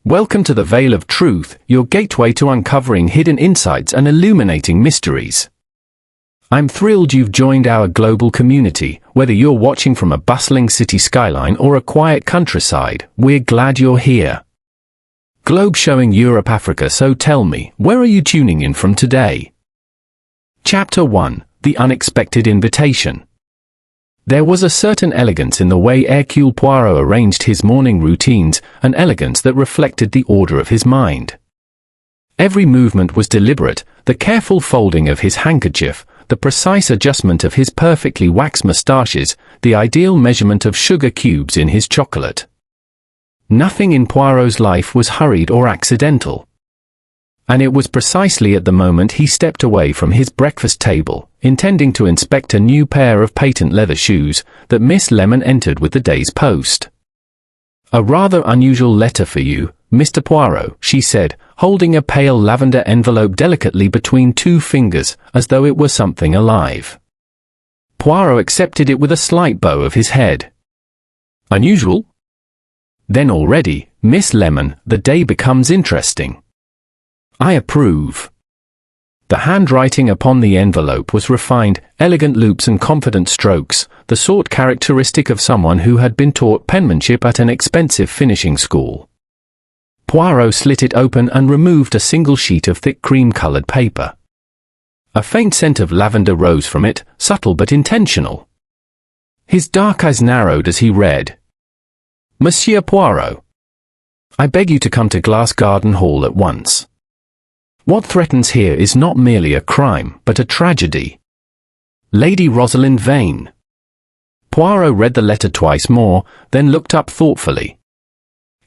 Welcome to the Veil of Truth, your gateway to uncovering hidden insights and illuminating mysteries. I'm thrilled you've joined our global community. Whether you're watching from a bustling city skyline or a quiet countryside, we're glad you're here. Globe showing Europe, Africa, so tell me, where are you tuning in from today? Chapter 1: The Unexpected Invitation. There was a certain elegance in the way Hercule Poirot arranged his morning routines, an elegance that reflected the order of his mind. Every movement was deliberate, the careful folding of his handkerchief, the precise adjustment of his perfectly waxed moustaches, the ideal measurement of sugar cubes in his chocolate. Nothing in Poirot's life was hurried or accidental. And it was precisely at the moment he stepped away from his breakfast table, intending to inspect a new pair of patent leather shoes, that Miss Lemon entered with the day's post. "A rather unusual letter for you, Mr. Poirot," she said, holding a pale lavender envelope delicately between two fingers, as though it were something alive. Poirot accepted it with a slight bow of his head. "Unusual? Then already, Miss Lemon, the day becomes interesting. I approve." The handwriting upon the envelope was refined, elegant loops and confident strokes, the sort characteristic of someone who had been taught penmanship at an expensive finishing school. Poirot slit it open and removed a single sheet of thick cream-colored paper. A faint scent of lavender rose from it, subtle but intentional. His dark eyes narrowed as he read. "Monsieur Poirot, I beg you to come to Glass Garden Hall at once. What threatens here is not merely a crime, but a tragedy. Lady Rosalind Vane." Poirot read the letter twice more, then looked up thoughtfully.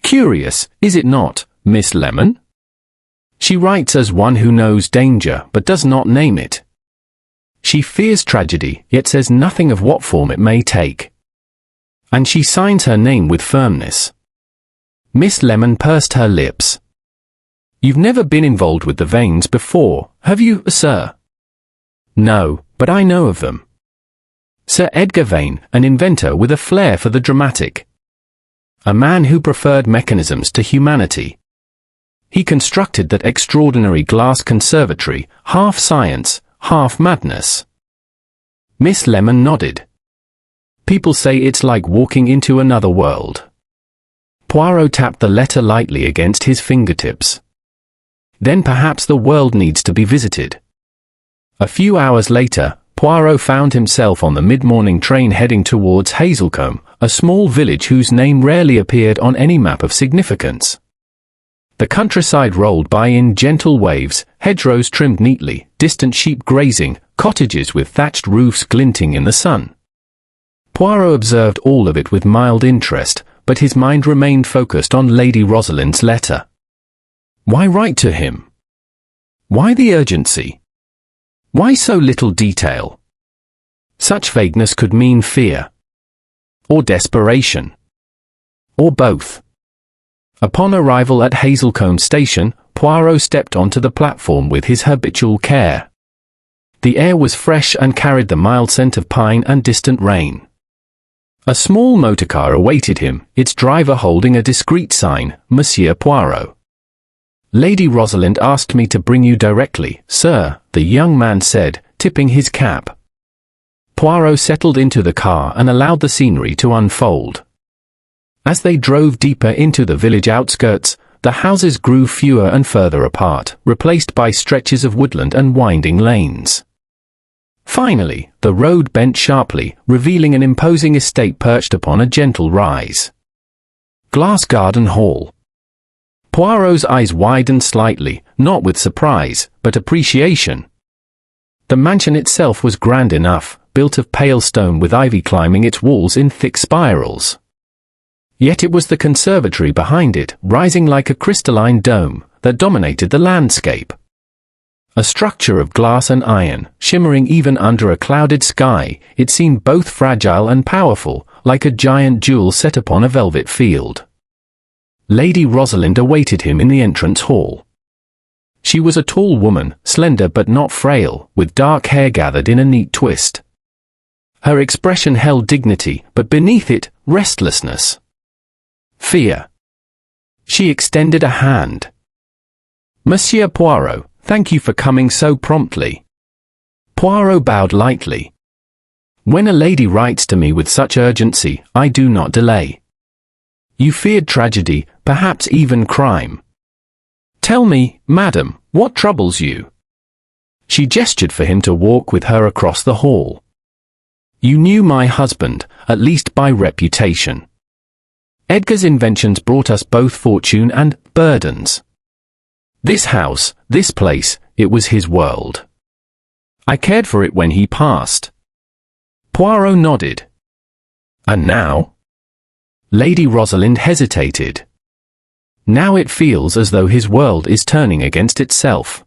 "Curious, is it not, Miss Lemon? She writes as one who knows danger, but does not name it. She fears tragedy, yet says nothing of what form it may take. And she signs her name with firmness." Miss Lemon pursed her lips. "You've never been involved with the Vanes before, have you, sir?" "No, but I know of them. Sir Edgar Vane, an inventor with a flair for the dramatic. A man who preferred mechanisms to humanity. He constructed that extraordinary glass conservatory, half science, half madness." Miss Lemon nodded. "People say it's like walking into another world." Poirot tapped the letter lightly against his fingertips. "Then perhaps the world needs to be visited." A few hours later, Poirot found himself on the mid-morning train heading towards Hazelcombe, a small village whose name rarely appeared on any map of significance. The countryside rolled by in gentle waves, hedgerows trimmed neatly, distant sheep grazing, cottages with thatched roofs glinting in the sun. Poirot observed all of it with mild interest, but his mind remained focused on Lady Rosalind's letter. Why write to him? Why the urgency? Why so little detail? Such vagueness could mean fear. Or desperation. Or both. Upon arrival at Hazelcombe station, Poirot stepped onto the platform with his habitual care. The air was fresh and carried the mild scent of pine and distant rain. A small motorcar awaited him, its driver holding a discreet sign, "Monsieur Poirot." "Lady Rosalind asked me to bring you directly, sir," the young man said, tipping his cap. Poirot settled into the car and allowed the scenery to unfold. As they drove deeper into the village outskirts, the houses grew fewer and further apart, replaced by stretches of woodland and winding lanes. Finally, the road bent sharply, revealing an imposing estate perched upon a gentle rise. Glass Garden Hall. Poirot's eyes widened slightly, not with surprise, but appreciation. The mansion itself was grand enough, built of pale stone with ivy climbing its walls in thick spirals. Yet it was the conservatory behind it, rising like a crystalline dome, that dominated the landscape. A structure of glass and iron, shimmering even under a clouded sky, it seemed both fragile and powerful, like a giant jewel set upon a velvet field. Lady Rosalind awaited him in the entrance hall. She was a tall woman, slender but not frail, with dark hair gathered in a neat twist. Her expression held dignity, but beneath it, restlessness. Fear. She extended a hand. Monsieur Poirot, thank you for coming so promptly. Poirot bowed lightly. When a lady writes to me with such urgency, I do not delay. You feared tragedy, perhaps even crime. Tell me, madam, what troubles you? She gestured for him to walk with her across the hall. You knew my husband, at least by reputation. Edgar's inventions brought us both fortune and burdens. This house, this place, it was his world. I cared for it when he passed. Poirot nodded. And now? Lady Rosalind hesitated. Now it feels as though his world is turning against itself.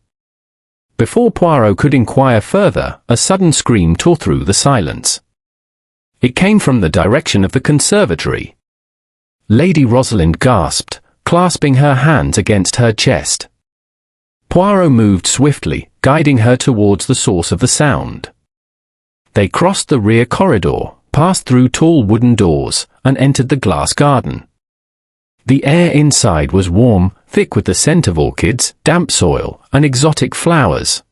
Before Poirot could inquire further, a sudden scream tore through the silence. It came from the direction of the conservatory. Lady Rosalind gasped, clasping her hands against her chest. Poirot moved swiftly, guiding her towards the source of the sound. They crossed the rear corridor, passed through tall wooden doors, and entered the glass garden. The air inside was warm, thick with the scent of orchids, damp soil, and exotic flowers.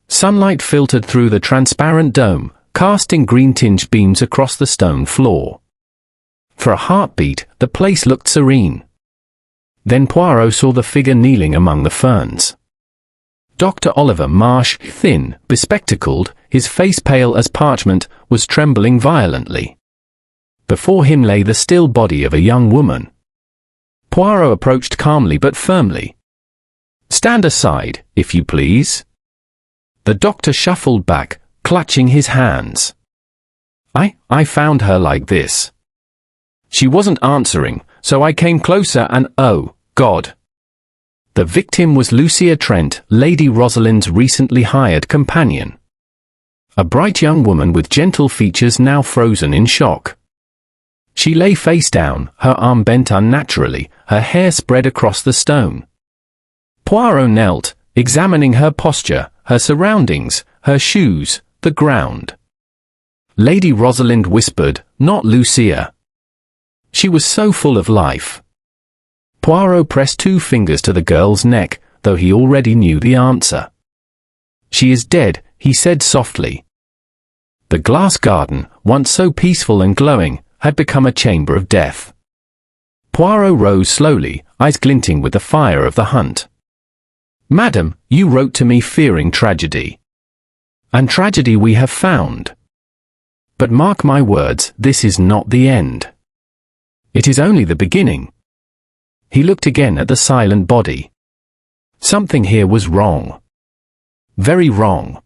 Sunlight filtered through the transparent dome, casting green-tinged beams across the stone floor. For a heartbeat, the place looked serene. Then Poirot saw the figure kneeling among the ferns. Dr. Oliver Marsh, thin, bespectacled, his face pale as parchment, was trembling violently. Before him lay the still body of a young woman. Poirot approached calmly but firmly. Stand aside, if you please. The doctor shuffled back, clutching his hands. I found her like this. She wasn't answering, so I came closer and oh, God. The victim was Lucia Trent, Lady Rosalind's recently hired companion. A bright young woman with gentle features now frozen in shock. She lay face down, her arm bent unnaturally, her hair spread across the stone. Poirot knelt, examining her posture, her surroundings, her shoes, the ground. Lady Rosalind whispered, "Not Lucia." She was so full of life. Poirot pressed 2 fingers to the girl's neck, though he already knew the answer. "She is dead," he said softly. The glass garden, once so peaceful and glowing, had become a chamber of death. Poirot rose slowly, eyes glinting with the fire of the hunt. "Madam, you wrote to me fearing tragedy. And tragedy we have found. But mark my words, this is not the end. It is only the beginning." He looked again at the silent body. Something here was wrong. Very wrong.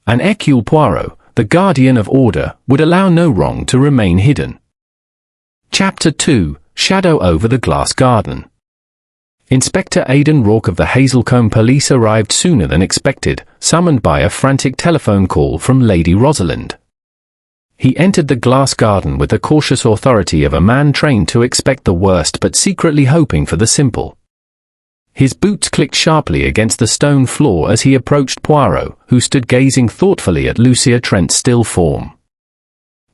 And Hercule Poirot, the guardian of order, would allow no wrong to remain hidden. Chapter 2, Shadow over the Glass Garden. Inspector Aidan Rourke of the Hazelcombe Police arrived sooner than expected, summoned by a frantic telephone call from Lady Rosalind. He entered the glass garden with the cautious authority of a man trained to expect the worst but secretly hoping for the simple. His boots clicked sharply against the stone floor as he approached Poirot, who stood gazing thoughtfully at Lucia Trent's still form.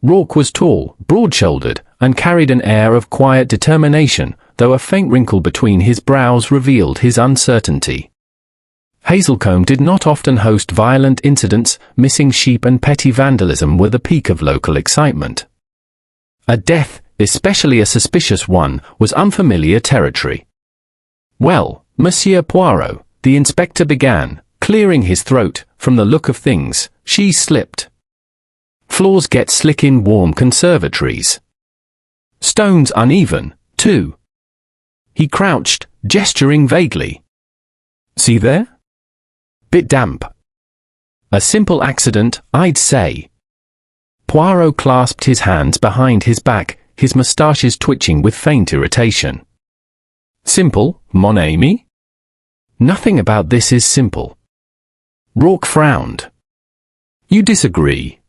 Rourke was tall, broad-shouldered, and carried an air of quiet determination, though a faint wrinkle between his brows revealed his uncertainty. Hazelcombe did not often host violent incidents. Missing sheep and petty vandalism were the peak of local excitement. A death, especially a suspicious one, was unfamiliar territory. "Well, Monsieur Poirot," the inspector began, clearing his throat. "From the look of things, she slipped. Floors get slick in warm conservatories. Stones uneven, too." He crouched, gesturing vaguely. "See there? Bit damp. A simple accident, I'd say." Poirot clasped his hands behind his back, his moustaches twitching with faint irritation. "Simple, mon ami? Nothing about this is simple." Rourke frowned. "You disagree?"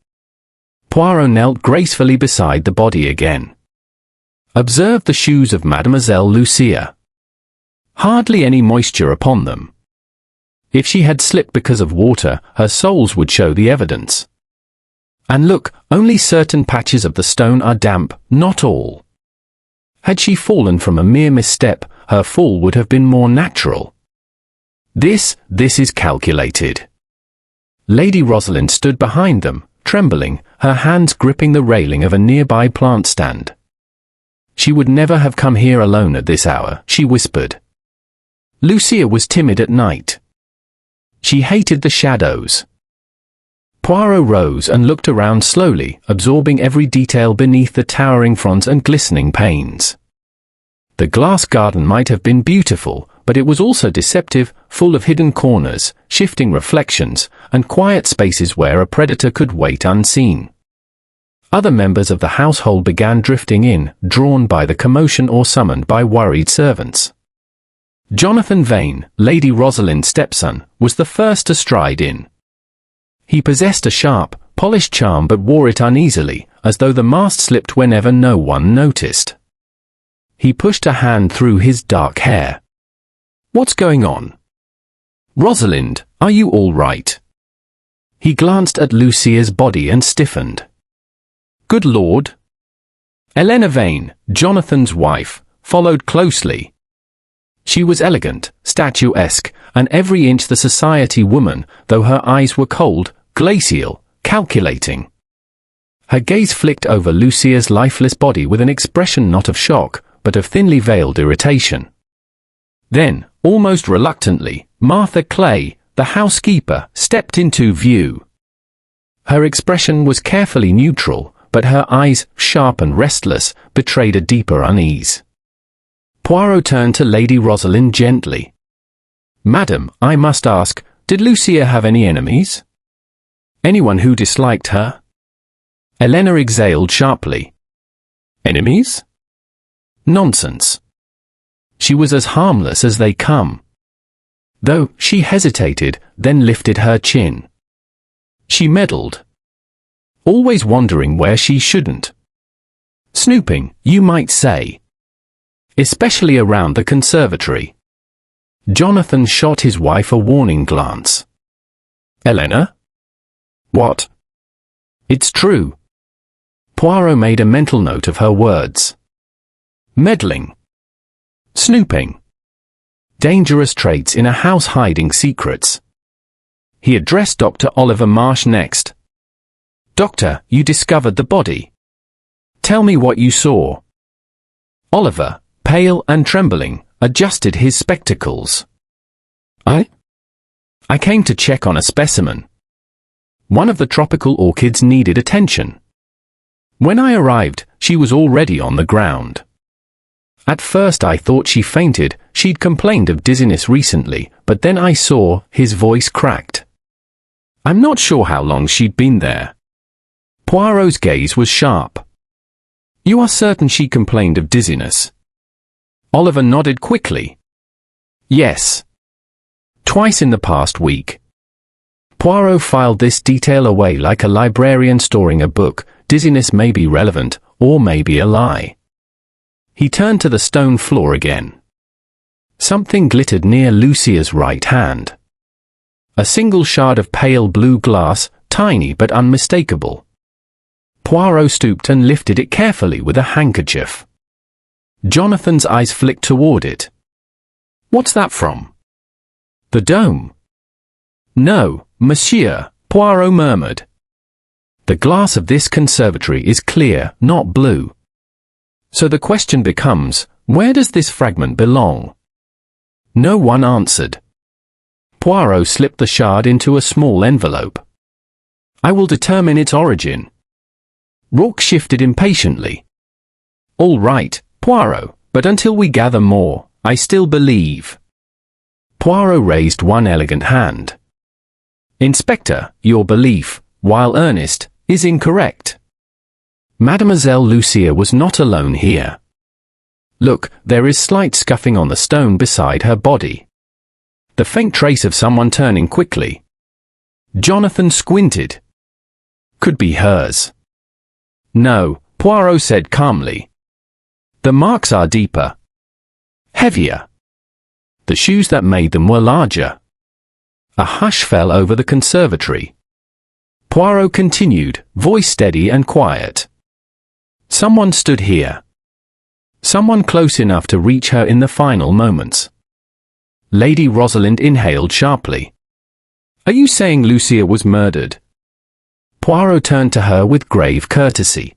Poirot knelt gracefully beside the body again. "Observe the shoes of Mademoiselle Lucia. Hardly any moisture upon them. If she had slipped because of water, her soles would show the evidence. And look, only certain patches of the stone are damp, not all." Had she fallen from a mere misstep, her fall would have been more natural. This is calculated. Lady Rosalind stood behind them, trembling, her hands gripping the railing of a nearby plant stand. She would never have come here alone at this hour, she whispered. Lucia was timid at night. She hated the shadows. Poirot rose and looked around slowly, absorbing every detail beneath the towering fronds and glistening panes. The glass garden might have been beautiful, but it was also deceptive, full of hidden corners, shifting reflections, and quiet spaces where a predator could wait unseen. Other members of the household began drifting in, drawn by the commotion or summoned by worried servants. Jonathan Vane, Lady Rosalind's stepson, was the first to stride in. He possessed a sharp, polished charm but wore it uneasily, as though the mask slipped whenever no one noticed. He pushed a hand through his dark hair. "What's going on? Rosalind, are you all right?" He glanced at Lucia's body and stiffened. "Good Lord." Helena Vane, Jonathan's wife, followed closely. She was elegant, statuesque, and every inch the society woman, though her eyes were cold, glacial, calculating. Her gaze flicked over Lucia's lifeless body with an expression not of shock, but of thinly veiled irritation. Then, almost reluctantly, Martha Clay, the housekeeper, stepped into view. Her expression was carefully neutral, but her eyes, sharp and restless, betrayed a deeper unease. Poirot turned to Lady Rosalind gently. "Madam, I must ask, did Lucia have any enemies? Anyone who disliked her?" Helena exhaled sharply. "Enemies? Nonsense. She was as harmless as they come." Though, she hesitated, then lifted her chin. "She meddled. Always wandering where she shouldn't. Snooping, you might say. Especially around the conservatory." Jonathan shot his wife a warning glance. "Helena? What?" "It's true." Poirot made a mental note of her words. "Meddling. Snooping. Dangerous traits in a house hiding secrets." He addressed Dr. Oliver Marsh next. "Doctor, you discovered the body. Tell me what you saw." Oliver, pale and trembling, adjusted his spectacles. I came to check on a specimen. One of the tropical orchids needed attention. When I arrived, she was already on the ground. At first I thought she fainted, she'd complained of dizziness recently, but then I saw, his voice cracked. I'm not sure how long she'd been there. Poirot's gaze was sharp. You are certain she complained of dizziness? Oliver nodded quickly. Yes. Twice in the past week. Poirot filed this detail away like a librarian storing a book. Dizziness may be relevant, or may be a lie. He turned to the stone floor again. Something glittered near Lucia's right hand. A single shard of pale blue glass, tiny but unmistakable. Poirot stooped and lifted it carefully with a handkerchief. Jonathan's eyes flicked toward it. What's that from? The dome. No, monsieur, Poirot murmured. The glass of this conservatory is clear, not blue. So the question becomes, where does this fragment belong? No one answered. Poirot slipped the shard into a small envelope. I will determine its origin. Rourke shifted impatiently. All right, Poirot, but until we gather more, I still believe. Poirot raised one elegant hand. Inspector, your belief, while earnest, is incorrect. Mademoiselle Lucia was not alone here. Look, there is slight scuffing on the stone beside her body. The faint trace of someone turning quickly. Jonathan squinted. Could be hers. No, Poirot said calmly. The marks are deeper. Heavier. The shoes that made them were larger. A hush fell over the conservatory. Poirot continued, voice steady and quiet. Someone stood here. Someone close enough to reach her in the final moments. Lady Rosalind inhaled sharply. "Are you saying Lucia was murdered?" Poirot turned to her with grave courtesy.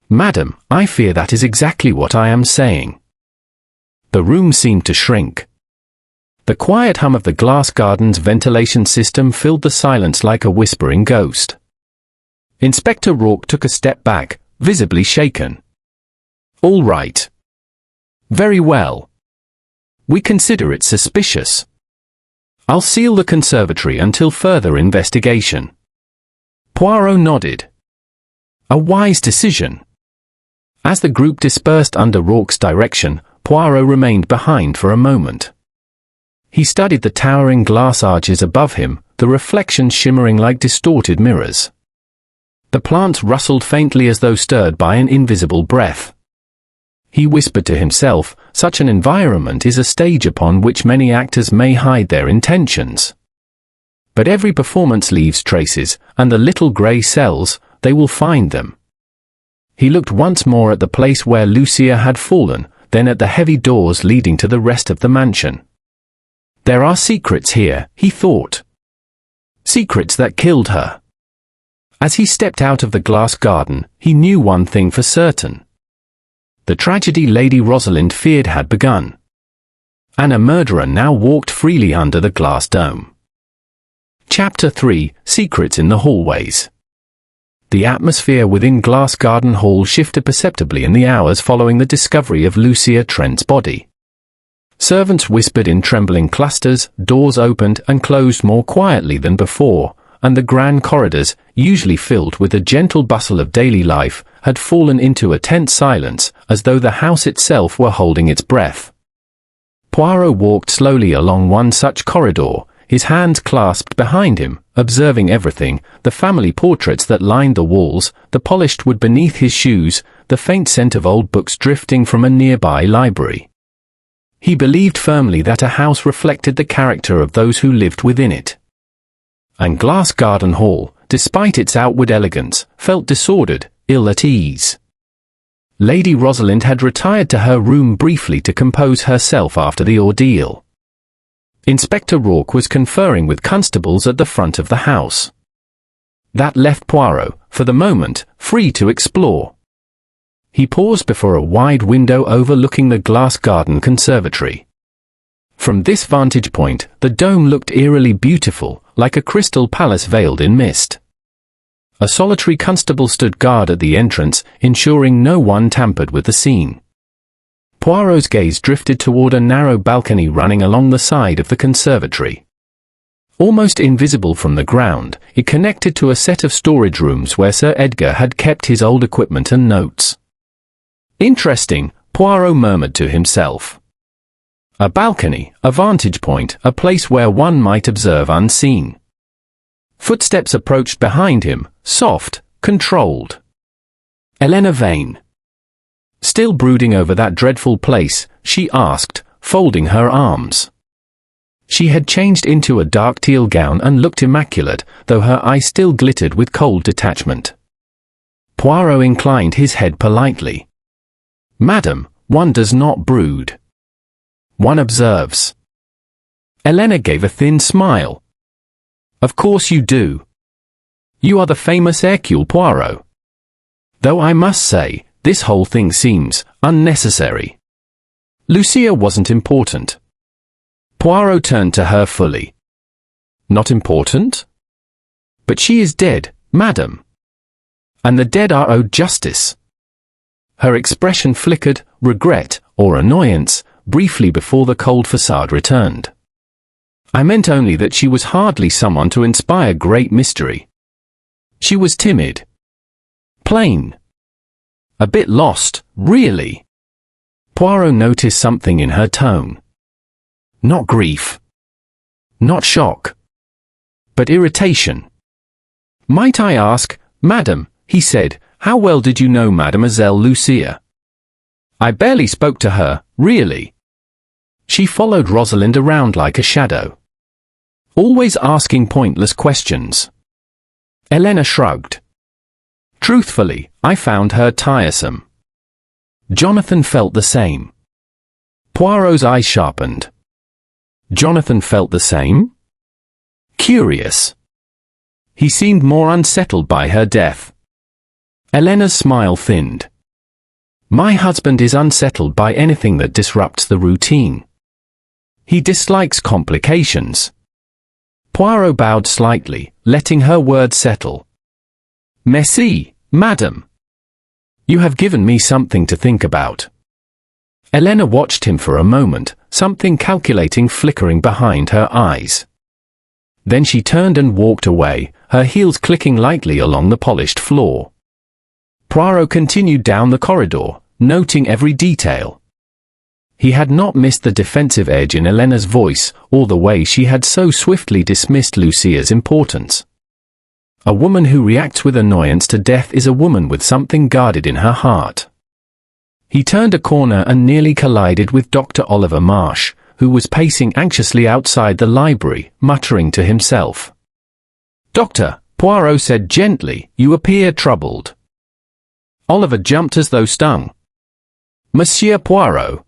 "Madam, I fear that is exactly what I am saying." The room seemed to shrink. The quiet hum of the glass garden's ventilation system filled the silence like a whispering ghost. Inspector Rourke took a step back, visibly shaken. "All right. Very well. We consider it suspicious. I'll seal the conservatory until further investigation." Poirot nodded. A wise decision. As the group dispersed under Rourke's direction, Poirot remained behind for a moment. He studied the towering glass arches above him, the reflections shimmering like distorted mirrors. The plants rustled faintly as though stirred by an invisible breath. He whispered to himself, such an environment is a stage upon which many actors may hide their intentions. But every performance leaves traces, and the little grey cells, they will find them. He looked once more at the place where Lucia had fallen, then at the heavy doors leading to the rest of the mansion. There are secrets here, he thought. Secrets that killed her. As he stepped out of the glass garden, he knew one thing for certain. The tragedy Lady Rosalind feared had begun. And a murderer now walked freely under the glass dome. Chapter 3: Secrets in the Hallways. The atmosphere within Glass Garden Hall shifted perceptibly in the hours following the discovery of Lucia Trent's body. Servants whispered in trembling clusters, doors opened and closed more quietly than before, and the grand corridors, usually filled with the gentle bustle of daily life, had fallen into a tense silence, as though the house itself were holding its breath. Poirot walked slowly along one such corridor, his hands clasped behind him, observing everything, the family portraits that lined the walls, the polished wood beneath his shoes, the faint scent of old books drifting from a nearby library. He believed firmly that a house reflected the character of those who lived within it. And Glass Garden Hall, despite its outward elegance, felt disordered, ill at ease. Lady Rosalind had retired to her room briefly to compose herself after the ordeal. Inspector Rourke was conferring with constables at the front of the house. That left Poirot, for the moment, free to explore. He paused before a wide window overlooking the glass garden conservatory. From this vantage point, the dome looked eerily beautiful, like a crystal palace veiled in mist. A solitary constable stood guard at the entrance, ensuring no one tampered with the scene. Poirot's gaze drifted toward a narrow balcony running along the side of the conservatory. Almost invisible from the ground, it connected to a set of storage rooms where Sir Edgar had kept his old equipment and notes. Interesting, Poirot murmured to himself. A balcony, a vantage point, a place where one might observe unseen. Footsteps approached behind him, soft, controlled. Helena Vane. Still brooding over that dreadful place, she asked, folding her arms. She had changed into a dark teal gown and looked immaculate, though her eyes still glittered with cold detachment. Poirot inclined his head politely. "Madam, one does not brood. One observes." Helena gave a thin smile. "Of course you do. You are the famous Hercule Poirot. Though I must say, this whole thing seems unnecessary. Lucia wasn't important." Poirot turned to her fully. "Not important? But she is dead, madam. And the dead are owed justice." Her expression flickered, regret, or annoyance, briefly before the cold facade returned. "I meant only that she was hardly someone to inspire great mystery. She was timid. Plain. A bit lost, really." Poirot noticed something in her tone. Not grief. Not shock. But irritation. "Might I ask, madam," he said, "how well did you know Mademoiselle Lucia?" "I barely spoke to her, really. She followed Rosalind around like a shadow. Always asking pointless questions." Helena shrugged. "Truthfully, I found her tiresome." Jonathan felt the same. Poirot's eyes sharpened. Jonathan felt the same? Curious. He seemed more unsettled by her death. Elena's smile thinned. My husband is unsettled by anything that disrupts the routine. He dislikes complications. Poirot bowed slightly, letting her words settle. Merci, madame. You have given me something to think about. Elena watched him for a moment, something calculating flickering behind her eyes. Then she turned and walked away, her heels clicking lightly along the polished floor. Poirot continued down the corridor, noting every detail. He had not missed the defensive edge in Elena's voice, or the way she had so swiftly dismissed Lucia's importance. A woman who reacts with annoyance to death is a woman with something guarded in her heart. He turned a corner and nearly collided with Dr. Oliver Marsh, who was pacing anxiously outside the library, muttering to himself. Doctor, Poirot said gently, you appear troubled. Oliver jumped as though stung. Monsieur Poirot.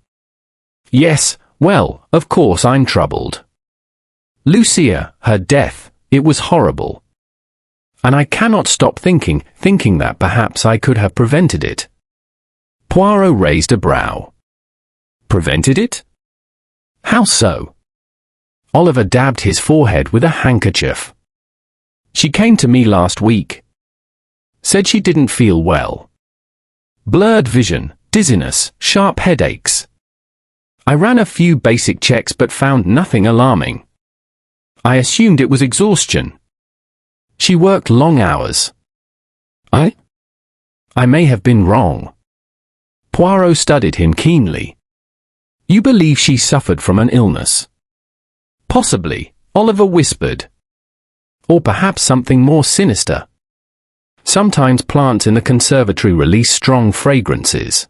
Yes, well, of course I'm troubled. Lucia, her death, it was horrible. And I cannot stop thinking that perhaps I could have prevented it. Poirot raised a brow. Prevented it? How so? Oliver dabbed his forehead with a handkerchief. She came to me last week. Said she didn't feel well. Blurred vision, dizziness, sharp headaches. I ran a few basic checks but found nothing alarming. I assumed it was exhaustion. She worked long hours. I may have been wrong. Poirot studied him keenly. You believe she suffered from an illness? Possibly, Oliver whispered. Or perhaps something more sinister. Sometimes plants in the conservatory release strong fragrances.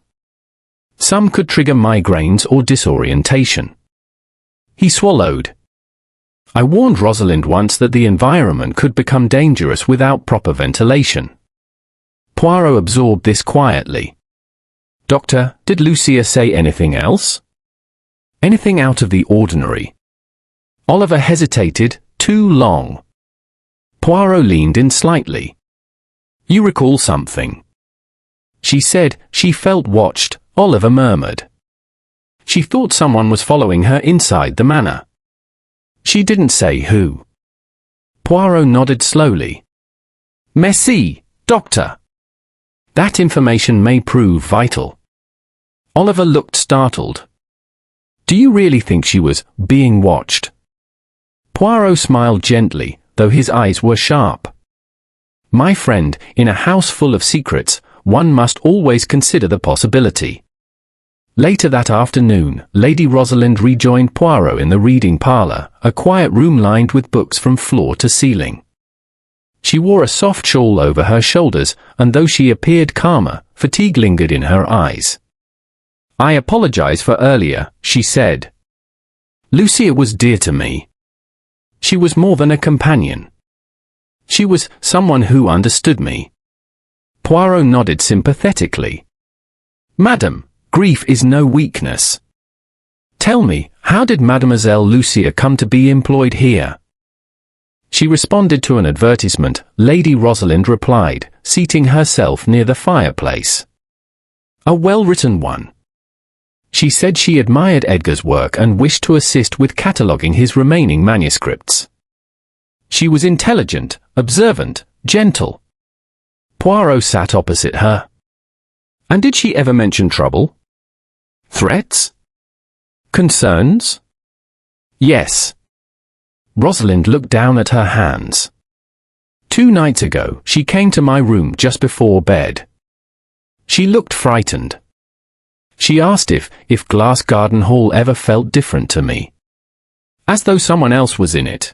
Some could trigger migraines or disorientation. He swallowed. I warned Rosalind once that the environment could become dangerous without proper ventilation. Poirot absorbed this quietly. Doctor, did Lucia say anything else? Anything out of the ordinary? Oliver hesitated, too long. Poirot leaned in slightly. You recall something? She said she felt watched, Oliver murmured. She thought someone was following her inside the manor. She didn't say who. Poirot nodded slowly. Merci, Doctor. That information may prove vital. Oliver looked startled. Do you really think she was being watched? Poirot smiled gently, though his eyes were sharp. My friend, in a house full of secrets, one must always consider the possibility. Later that afternoon, Lady Rosalind rejoined Poirot in the reading parlour, a quiet room lined with books from floor to ceiling. She wore a soft shawl over her shoulders, and though she appeared calmer, fatigue lingered in her eyes. I apologize for earlier, she said. Lucia was dear to me. She was more than a companion. She was someone who understood me. Poirot nodded sympathetically. Madam, grief is no weakness. Tell me, how did Mademoiselle Lucia come to be employed here? She responded to an advertisement, Lady Rosalind replied, seating herself near the fireplace. A well-written one. She said she admired Edgar's work and wished to assist with cataloguing his remaining manuscripts. She was intelligent, observant, gentle. Poirot sat opposite her. And did she ever mention trouble? Threats? Concerns? Yes. Rosalind looked down at her hands. 2 nights ago, she came to my room just before bed. She looked frightened. She asked if Glass Garden Hall ever felt different to me. As though someone else was in it.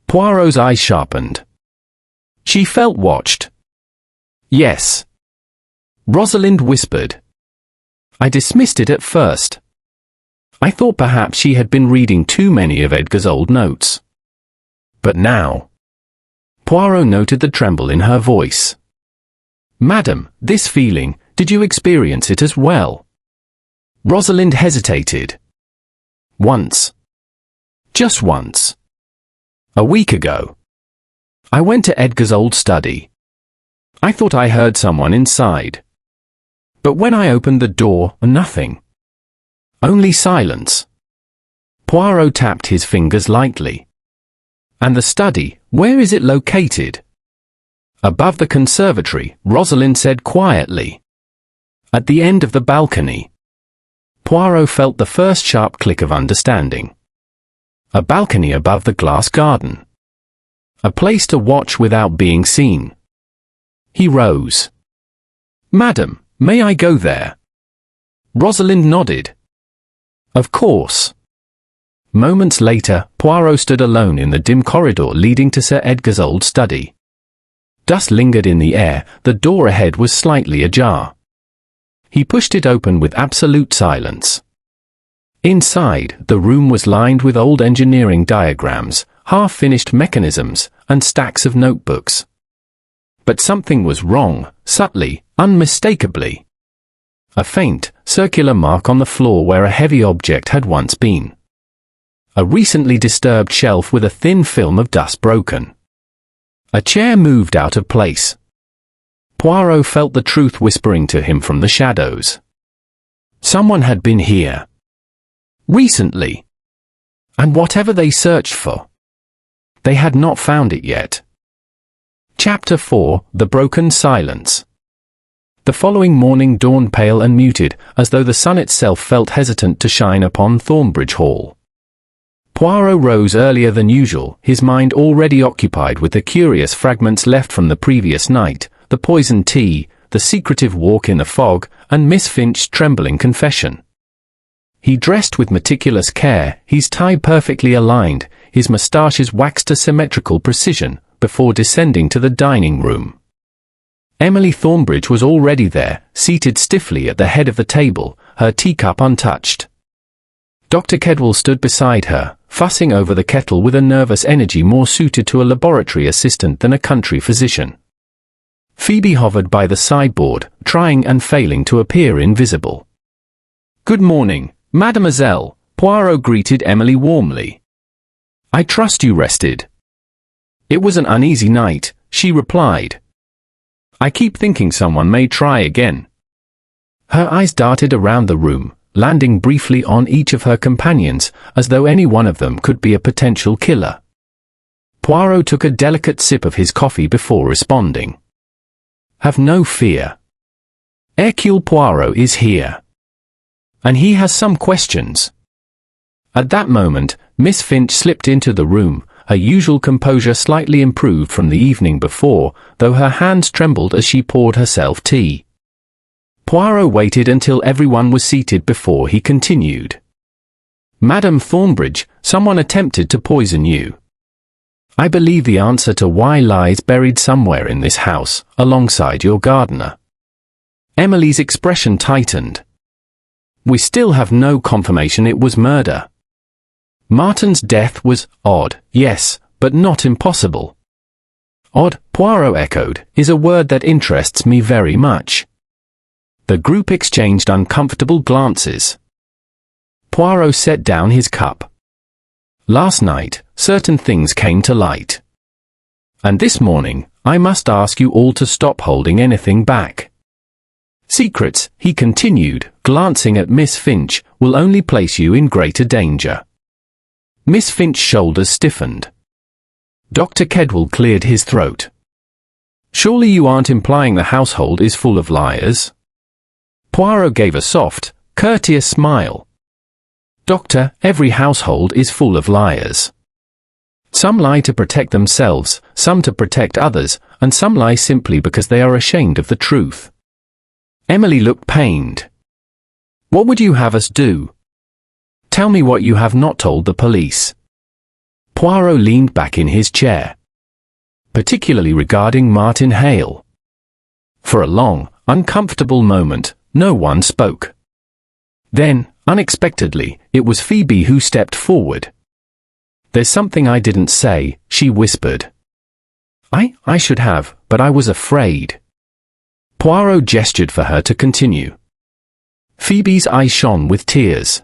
Poirot's eyes sharpened. She felt watched. Yes. Rosalind whispered. I dismissed it at first. I thought perhaps she had been reading too many of Edgar's old notes. But now... Poirot noted the tremble in her voice. Madam, this feeling, Did you experience it as well? Rosalind hesitated. Once. Just once. A week ago. I went to Edgar's old study. I thought I heard someone inside. But when I opened the door, nothing. Only silence. Poirot tapped his fingers lightly. And the study, where is it located? Above the conservatory, Rosalind said quietly. At the end of the balcony. Poirot felt the first sharp click of understanding. A balcony above the glass garden. A place to watch without being seen. He rose. Madam, may I go there? Rosalind nodded. Of course. Moments later, Poirot stood alone in the dim corridor leading to Sir Edgar's old study. Dust lingered in the air, the door ahead was slightly ajar. He pushed it open with absolute silence. Inside, the room was lined with old engineering diagrams, half-finished mechanisms, and stacks of notebooks. But something was wrong, subtly, unmistakably. A faint, circular mark on the floor where a heavy object had once been. A recently disturbed shelf with a thin film of dust broken. A chair moved out of place. Poirot felt the truth whispering to him from the shadows. Someone had been here. Recently. And whatever they searched for, they had not found it yet. Chapter 4: The Broken Silence. The following morning dawned pale and muted, as though the sun itself felt hesitant to shine upon Thornbridge Hall. Poirot rose earlier than usual, his mind already occupied with the curious fragments left from the previous night, the poisoned tea, the secretive walk in the fog, and Miss Finch's trembling confession. He dressed with meticulous care, his tie perfectly aligned, his moustaches waxed to symmetrical precision, before descending to the dining room. Emily Thornbridge was already there, seated stiffly at the head of the table, her teacup untouched. Dr. Kedwell stood beside her, fussing over the kettle with a nervous energy more suited to a laboratory assistant than a country physician. Phoebe hovered by the sideboard, trying and failing to appear invisible. "Good morning, Mademoiselle," Poirot greeted Emily warmly. "I trust you rested." "It was an uneasy night," she replied. "I keep thinking someone may try again." Her eyes darted around the room, landing briefly on each of her companions, as though any one of them could be a potential killer. Poirot took a delicate sip of his coffee before responding. "Have no fear. Hercule Poirot is here. And he has some questions." At that moment, Miss Finch slipped into the room, her usual composure slightly improved from the evening before, though her hands trembled as she poured herself tea. Poirot waited until everyone was seated before he continued. "Madame Thornbridge, someone attempted to poison you. I believe the answer to why lies buried somewhere in this house, alongside your gardener." Emily's expression tightened. "We still have no confirmation it was murder. Martin's death was odd, yes, but not impossible." "Odd," Poirot echoed, "is a word that interests me very much." The group exchanged uncomfortable glances. Poirot set down his cup. "Last night, certain things came to light. And this morning, I must ask you all to stop holding anything back. Secrets," he continued, glancing at Miss Finch, "will only place you in greater danger." Miss Finch's shoulders stiffened. Dr. Kedwell cleared his throat. "Surely you aren't implying the household is full of liars?" Poirot gave a soft, courteous smile. "Doctor, every household is full of liars. Some lie to protect themselves, some to protect others, and some lie simply because they are ashamed of the truth." Emily looked pained. "What would you have us do? Tell me what you have not told the police." Poirot leaned back in his chair. "Particularly regarding Martin Hale." For a long, uncomfortable moment, no one spoke. Then, unexpectedly, it was Phoebe who stepped forward. "There's something I didn't say," she whispered. I should have, but I was afraid." Poirot gestured for her to continue. Phoebe's eyes shone with tears.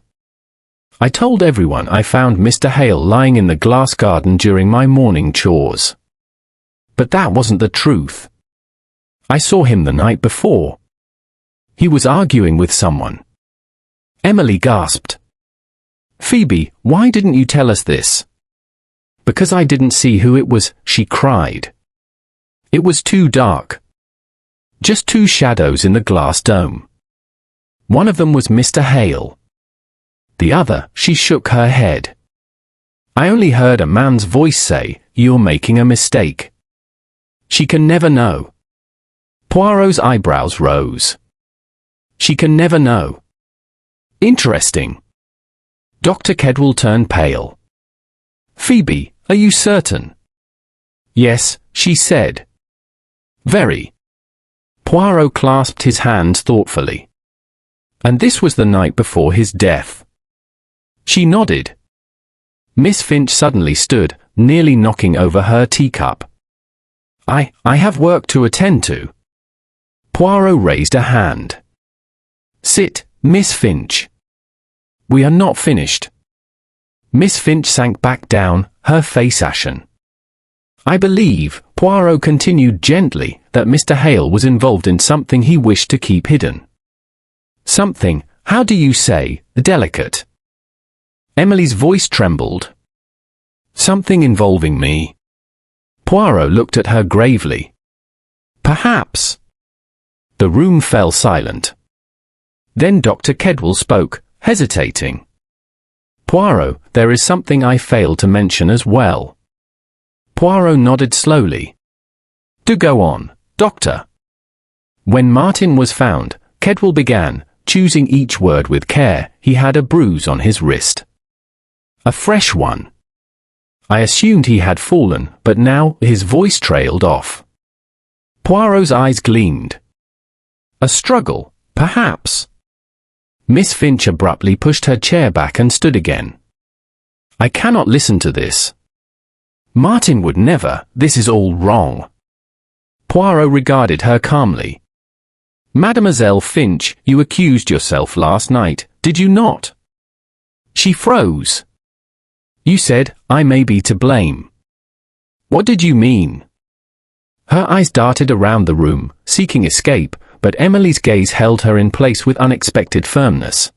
I told everyone I found Mr. Hale lying in the glass garden during my morning chores. But that wasn't the truth. I saw him the night before. He was arguing with someone. Emily gasped. Phoebe, why didn't you tell us this? Because I didn't see who it was, she cried. It was too dark. Just two shadows in the glass dome. One of them was Mr. Hale. The other, she shook her head. I only heard a man's voice say, "You're making a mistake." She can never know. Poirot's eyebrows rose. She can never know. Interesting. Dr. Kedwell turned pale. Phoebe, are you certain? Yes, she said. Very. Poirot clasped his hands thoughtfully. And this was the night before his death. She nodded. Miss Finch suddenly stood, nearly knocking over her teacup. I have work to attend to. Poirot raised a hand. Sit, Miss Finch. We are not finished. Miss Finch sank back down, her face ashen. I believe, Poirot continued gently, that Mr. Hale was involved in something he wished to keep hidden. Something, how do you say, delicate? Emily's voice trembled. Something involving me. Poirot looked at her gravely. Perhaps. The room fell silent. Then Dr. Kedwell spoke, hesitating. Poirot, there is something I failed to mention as well. Poirot nodded slowly. Do go on, Doctor. When Martin was found, Kedwell began, choosing each word with care. He had a bruise on his wrist. A fresh one. I assumed he had fallen, but now his voice trailed off. Poirot's eyes gleamed. A struggle, perhaps. Miss Finch abruptly pushed her chair back and stood again. I cannot listen to this. Martin would never, this is all wrong. Poirot regarded her calmly. Mademoiselle Finch, you accused yourself last night, did you not? She froze. You said, I may be to blame. What did you mean? Her eyes darted around the room, seeking escape, but Emily's gaze held her in place with unexpected firmness.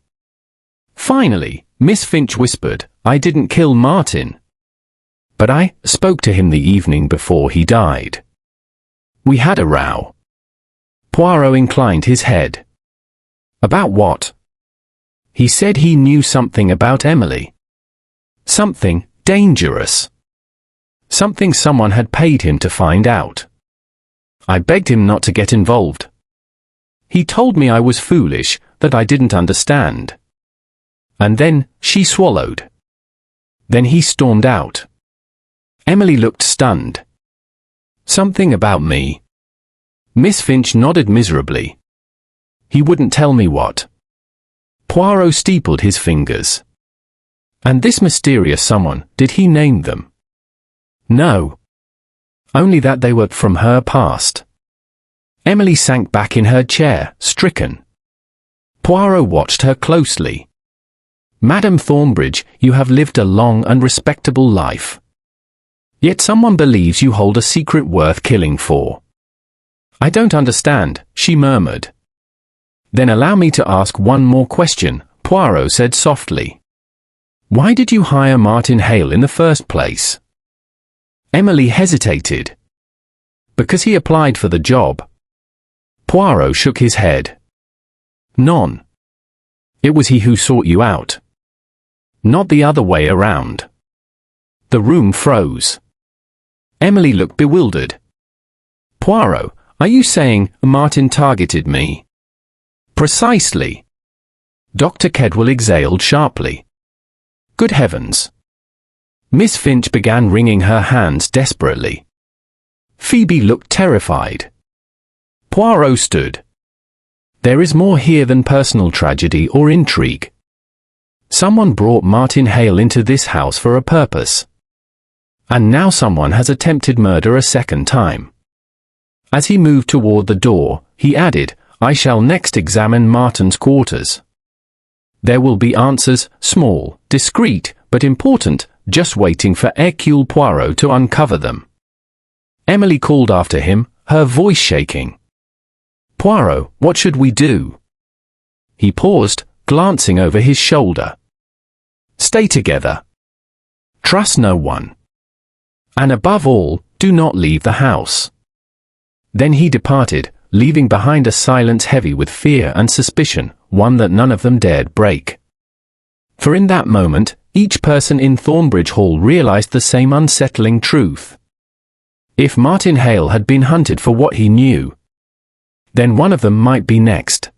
Finally, Miss Finch whispered, I didn't kill Martin. But I spoke to him the evening before he died. We had a row. Poirot inclined his head. About what? He said he knew something about Emily. Something dangerous. Something someone had paid him to find out. I begged him not to get involved. He told me I was foolish, that I didn't understand. And then, she swallowed. Then he stormed out. Emily looked stunned. Something about me. Miss Finch nodded miserably. He wouldn't tell me what. Poirot steepled his fingers. And this mysterious someone, did he name them? No. Only that they were from her past. Emily sank back in her chair, stricken. Poirot watched her closely. Madame Thornbridge, you have lived a long and respectable life. Yet someone believes you hold a secret worth killing for. I don't understand, she murmured. Then allow me to ask one more question, Poirot said softly. Why did you hire Martin Hale in the first place? Emily hesitated. Because he applied for the job. Poirot shook his head. None. It was he who sought you out. Not the other way around. The room froze. Emily looked bewildered. Poirot, are you saying Martin targeted me? Precisely. Dr. Kedwell exhaled sharply. Good heavens. Miss Finch began wringing her hands desperately. Phoebe looked terrified. Poirot stood. There is more here than personal tragedy or intrigue. Someone brought Martin Hale into this house for a purpose. And now someone has attempted murder a second time. As he moved toward the door, he added, I shall next examine Martin's quarters. There will be answers, small, discreet, but important, just waiting for Hercule Poirot to uncover them. Emily called after him, her voice shaking. Poirot, what should we do? He paused, glancing over his shoulder. Stay together. Trust no one. And above all, do not leave the house. Then he departed, leaving behind a silence heavy with fear and suspicion, one that none of them dared break. For in that moment, each person in Thornbridge Hall realized the same unsettling truth. If Martin Hale had been hunted for what he knew, then one of them might be next.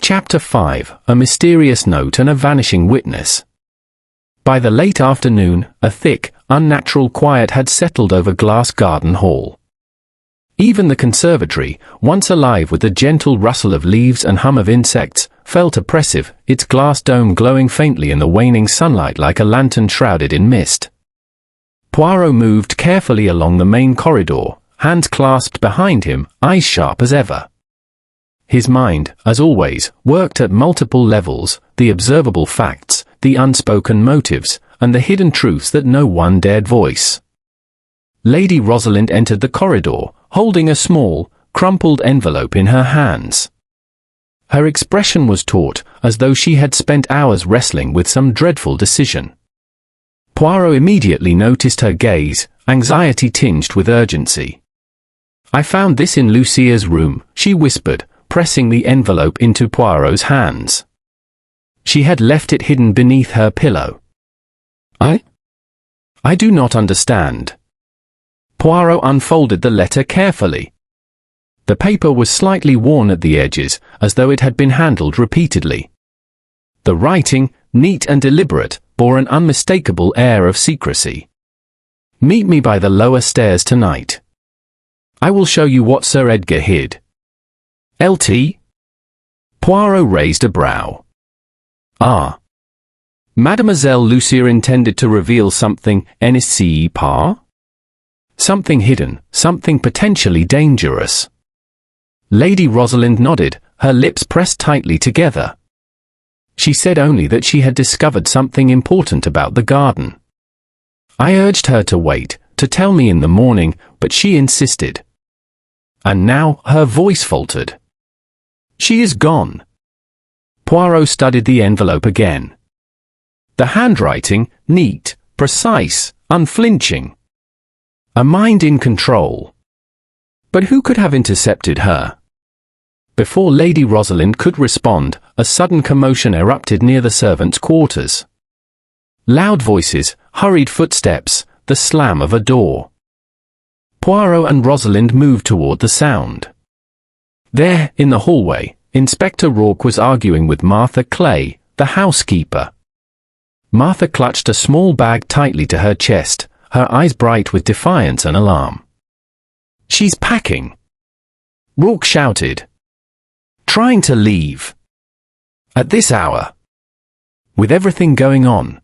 Chapter 5: A Mysterious Note and a Vanishing Witness. By the late afternoon, a thick, unnatural quiet had settled over Glass Garden Hall. Even the conservatory, once alive with the gentle rustle of leaves and hum of insects, felt oppressive, its glass dome glowing faintly in the waning sunlight like a lantern shrouded in mist. Poirot moved carefully along the main corridor, hands clasped behind him, eyes sharp as ever. His mind, as always, worked at multiple levels, the observable facts, the unspoken motives, and the hidden truths that no one dared voice. Lady Rosalind entered the corridor, holding a small, crumpled envelope in her hands. Her expression was taut, as though she had spent hours wrestling with some dreadful decision. Poirot immediately noticed her gaze, anxiety tinged with urgency. I found this in Lucia's room, she whispered, pressing the envelope into Poirot's hands. She had left it hidden beneath her pillow. I do not understand. Poirot unfolded the letter carefully. The paper was slightly worn at the edges, as though it had been handled repeatedly. The writing, neat and deliberate, bore an unmistakable air of secrecy. Meet me by the lower stairs tonight. I will show you what Sir Edgar hid. Lt. Poirot raised a brow. Ah. Mademoiselle Lucia intended to reveal something, n'est-ce pas? Something hidden, something potentially dangerous. Lady Rosalind nodded, her lips pressed tightly together. She said only that she had discovered something important about the garden. I urged her to wait, to tell me in the morning, but she insisted. And now her voice faltered. She is gone. Poirot studied the envelope again. The handwriting, neat, precise, unflinching. A mind in control. But who could have intercepted her? Before Lady Rosalind could respond, a sudden commotion erupted near the servants' quarters. Loud voices, hurried footsteps, the slam of a door. Poirot and Rosalind moved toward the sound. There, in the hallway, Inspector Rourke was arguing with Martha Clay, the housekeeper. Martha clutched a small bag tightly to her chest, her eyes bright with defiance and alarm. She's packing! Rourke shouted. Trying to leave. At this hour. With everything going on.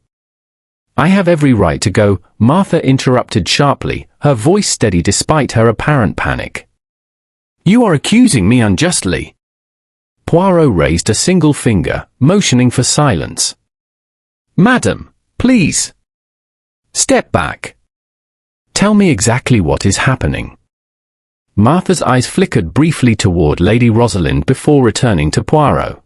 I have every right to go, Martha interrupted sharply, her voice steady despite her apparent panic. You are accusing me unjustly. Poirot raised a single finger, motioning for silence. Madam, please. Step back. Tell me exactly what is happening. Martha's eyes flickered briefly toward Lady Rosalind before returning to Poirot.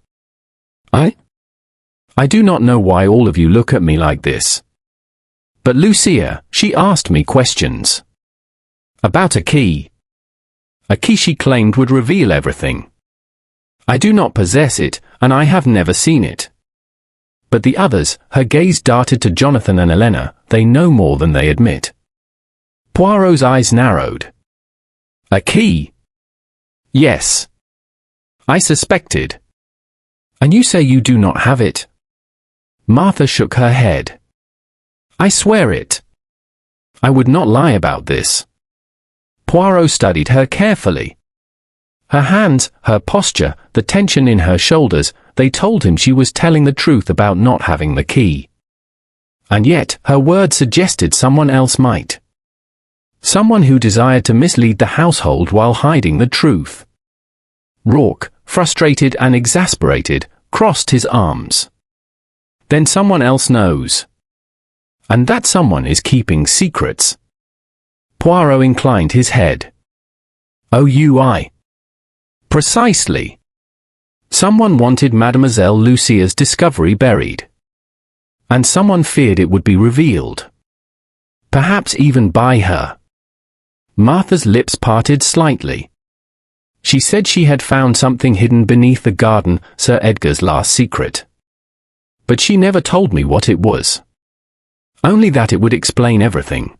I do not know why all of you look at me like this. But Lucia, she asked me questions. About a key. A key she claimed would reveal everything. I do not possess it, and I have never seen it. But the others, her gaze darted to Jonathan and Elena, they know more than they admit. Poirot's eyes narrowed. A key? Yes. I suspected. And you say you do not have it? Martha shook her head. I swear it. I would not lie about this. Poirot studied her carefully. Her hands, her posture, the tension in her shoulders, they told him she was telling the truth about not having the key. And yet, her words suggested someone else might. Someone who desired to mislead the household while hiding the truth. Rourke, frustrated and exasperated, crossed his arms. Then someone else knows. And that someone is keeping secrets. Poirot inclined his head. OUI. Precisely. Someone wanted Mademoiselle Lucia's discovery buried. And someone feared it would be revealed. Perhaps even by her. Martha's lips parted slightly. She said she had found something hidden beneath the garden, Sir Edgar's last secret. But she never told me what it was. Only that it would explain everything.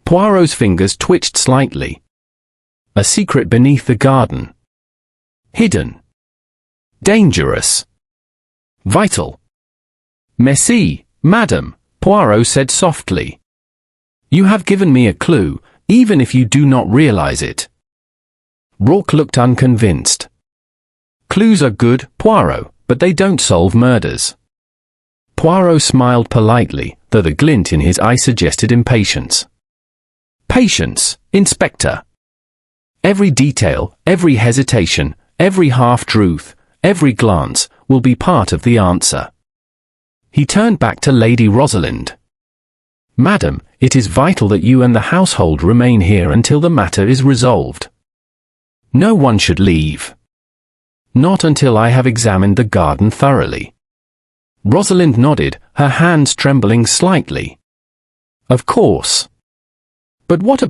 Poirot's fingers twitched slightly. A secret beneath the garden. Hidden. Dangerous. Vital. Merci, madame, Poirot said softly. You have given me a clue, even if you do not realize it. Rourke looked unconvinced. Clues are good, Poirot, but they don't solve murders. Poirot smiled politely, though the glint in his eye suggested impatience. Patience, Inspector. Every detail, every hesitation, every half-truth, every glance, will be part of the answer. He turned back to Lady Rosalind. Madam, it is vital that you and the household remain here until the matter is resolved. No one should leave. Not until I have examined the garden thoroughly. Rosalind nodded, her hands trembling slightly. Of course. But what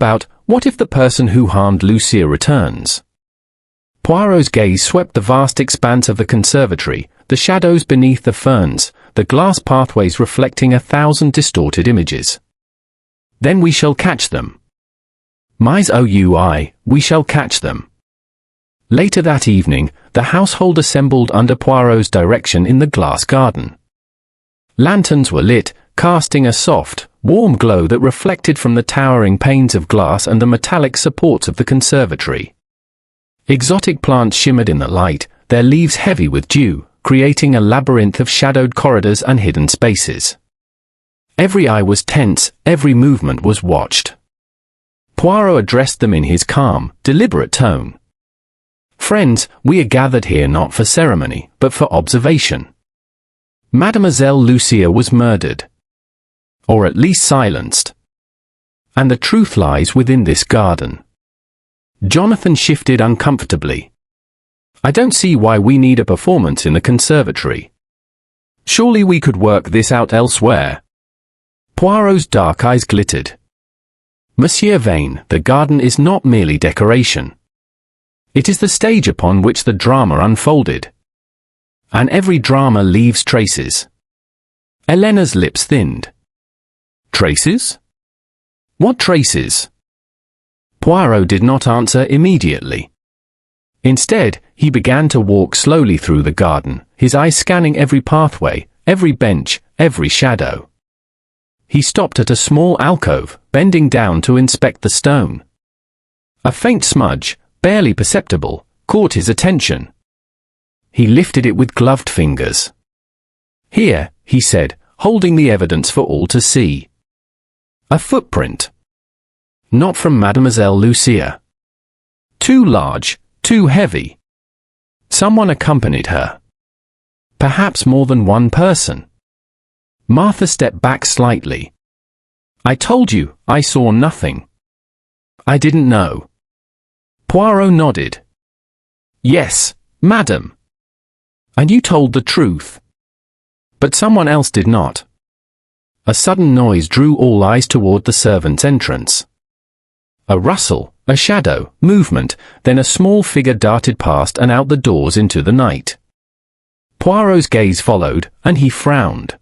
if the person who harmed Lucia returns? Poirot's gaze swept the vast expanse of the conservatory, the shadows beneath the ferns, the glass pathways reflecting 1,000 distorted images. Then we shall catch them. Mais OUI, we shall catch them. Later that evening, the household assembled under Poirot's direction in the glass garden. Lanterns were lit, casting a soft, warm glow that reflected from the towering panes of glass and the metallic supports of the conservatory. Exotic plants shimmered in the light, their leaves heavy with dew, creating a labyrinth of shadowed corridors and hidden spaces. Every eye was tense, every movement was watched. Poirot addressed them in his calm, deliberate tone. Friends, we are gathered here not for ceremony, but for observation. Mademoiselle Lucia was murdered. Or at least silenced. And the truth lies within this garden. Jonathan shifted uncomfortably. I don't see why we need a performance in the conservatory. Surely we could work this out elsewhere. Poirot's dark eyes glittered. Monsieur Vane, the garden is not merely decoration. It is the stage upon which the drama unfolded. And every drama leaves traces. Elena's lips thinned. Traces? What traces? Poirot did not answer immediately. Instead, he began to walk slowly through the garden, his eyes scanning every pathway, every bench, every shadow. He stopped at a small alcove, bending down to inspect the stone. A faint smudge, barely perceptible, caught his attention. He lifted it with gloved fingers. Here, he said, holding the evidence for all to see. A footprint. Not from Mademoiselle Lucia. Too large, too heavy. Someone accompanied her. Perhaps more than one person. Martha stepped back slightly. I told you, I saw nothing. I didn't know. Poirot nodded. Yes, madam. And you told the truth. But someone else did not. A sudden noise drew all eyes toward the servants' entrance. A rustle, a shadow, movement, then a small figure darted past and out the doors into the night. Poirot's gaze followed, and he frowned.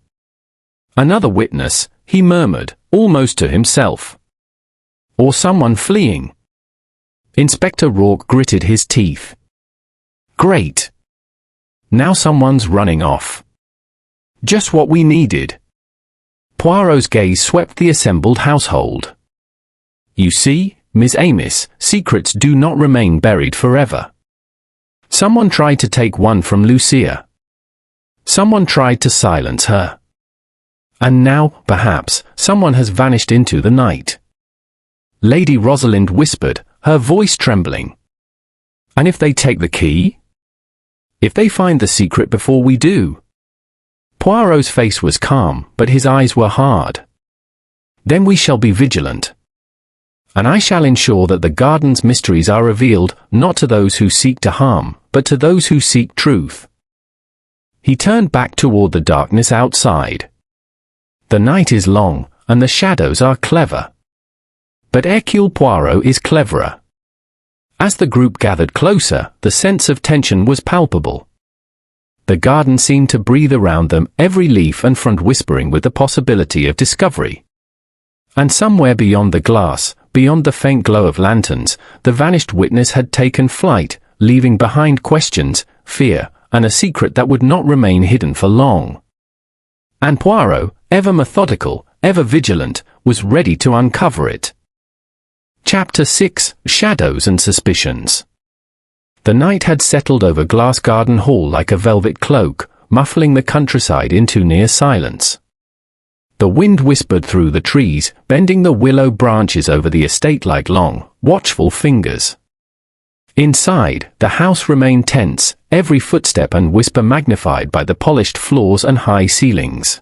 Another witness, he murmured, almost to himself. Or someone fleeing. Inspector Rourke gritted his teeth. Great. Now someone's running off. Just what we needed. Poirot's gaze swept the assembled household. You see, Miss Amos, secrets do not remain buried forever. Someone tried to take one from Lucia. Someone tried to silence her. And now, perhaps, someone has vanished into the night. Lady Rosalind whispered, her voice trembling. And if they take the key? If they find the secret before we do? Poirot's face was calm, but his eyes were hard. Then we shall be vigilant. And I shall ensure that the garden's mysteries are revealed, not to those who seek to harm, but to those who seek truth. He turned back toward the darkness outside. The night is long, and the shadows are clever. But Hercule Poirot is cleverer. As the group gathered closer, the sense of tension was palpable. The garden seemed to breathe around them, every leaf and frond whispering with the possibility of discovery. And somewhere beyond the glass, beyond the faint glow of lanterns, the vanished witness had taken flight, leaving behind questions, fear, and a secret that would not remain hidden for long. And Poirot, ever methodical, ever vigilant, was ready to uncover it. Chapter 6: Shadows and Suspicions. The night had settled over Glass Garden Hall like a velvet cloak, muffling the countryside into near silence. The wind whispered through the trees, bending the willow branches over the estate like long, watchful fingers. Inside, the house remained tense, every footstep and whisper magnified by the polished floors and high ceilings.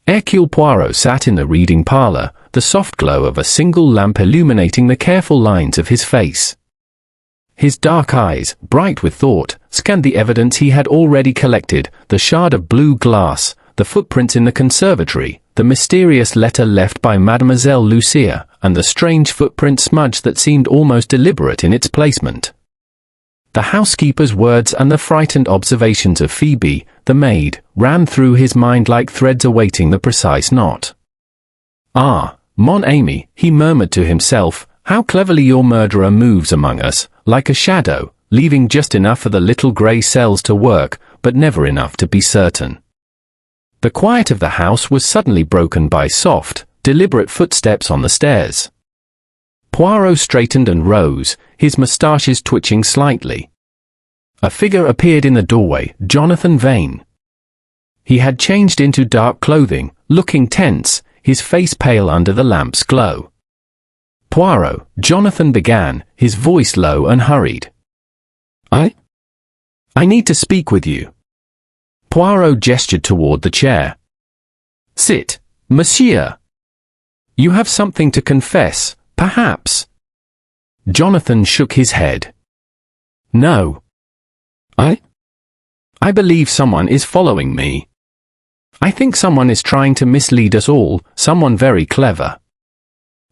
Hercule Poirot sat in the reading parlour, the soft glow of a single lamp illuminating the careful lines of his face. His dark eyes, bright with thought, scanned the evidence he had already collected, the shard of blue glass, the footprints in the conservatory, the mysterious letter left by Mademoiselle Lucia, and the strange footprint smudge that seemed almost deliberate in its placement. The housekeeper's words and the frightened observations of Phoebe, the maid, ran through his mind like threads awaiting the precise knot. "Ah, mon ami," he murmured to himself, "how cleverly your murderer moves among us, like a shadow, leaving just enough for the little grey cells to work, but never enough to be certain." The quiet of the house was suddenly broken by soft, deliberate footsteps on the stairs. Poirot straightened and rose, his moustaches twitching slightly. A figure appeared in the doorway, Jonathan Vane. He had changed into dark clothing, looking tense, his face pale under the lamp's glow. "Poirot," Jonathan began, his voice low and hurried. I need to speak with you." Poirot gestured toward the chair. "Sit, monsieur. You have something to confess, perhaps." Jonathan shook his head. "No. I believe someone is following me. I think someone is trying to mislead us all, someone very clever."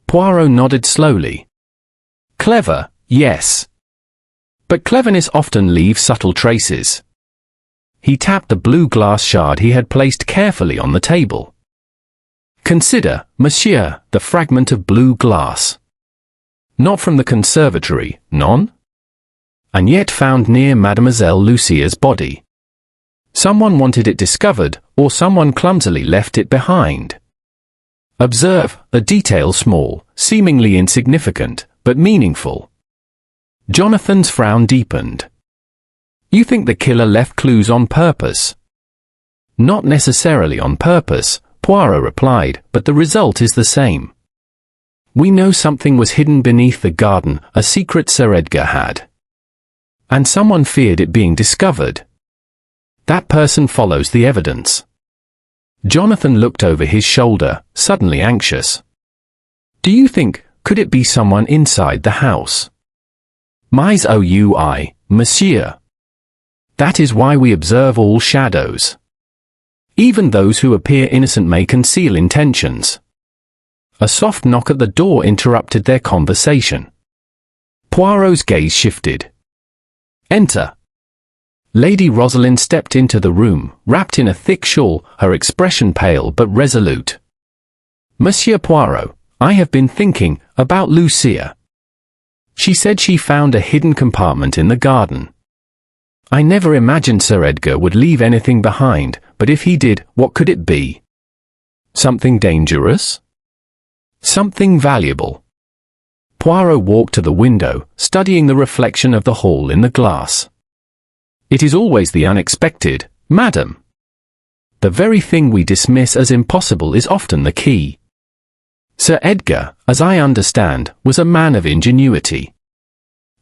Poirot nodded slowly. "Clever, yes. But cleverness often leaves subtle traces." He tapped the blue glass shard he had placed carefully on the table. "Consider, monsieur, the fragment of blue glass. Not from the conservatory, none? And yet found near Mademoiselle Lucia's body. Someone wanted it discovered, or someone clumsily left it behind. Observe, a detail small, seemingly insignificant, but meaningful." Jonathan's frown deepened. "You think the killer left clues on purpose?" "Not necessarily on purpose," Poirot replied, "but the result is the same. We know something was hidden beneath the garden, a secret Sir Edgar had. And someone feared it being discovered. That person follows the evidence." Jonathan looked over his shoulder, suddenly anxious. "Do you think, could it be someone inside the house?" "Mais oui, monsieur. That is why we observe all shadows. Even those who appear innocent may conceal intentions." A soft knock at the door interrupted their conversation. Poirot's gaze shifted. "Enter." Lady Rosalind stepped into the room, wrapped in a thick shawl, her expression pale but resolute. "Monsieur Poirot, I have been thinking about Lucia. She said she found a hidden compartment in the garden. I never imagined Sir Edgar would leave anything behind, but if he did, what could it be? Something dangerous? Something valuable?" Poirot walked to the window, studying the reflection of the hall in the glass. "It is always the unexpected, madam. The very thing we dismiss as impossible is often the key. Sir Edgar, as I understand, was a man of ingenuity.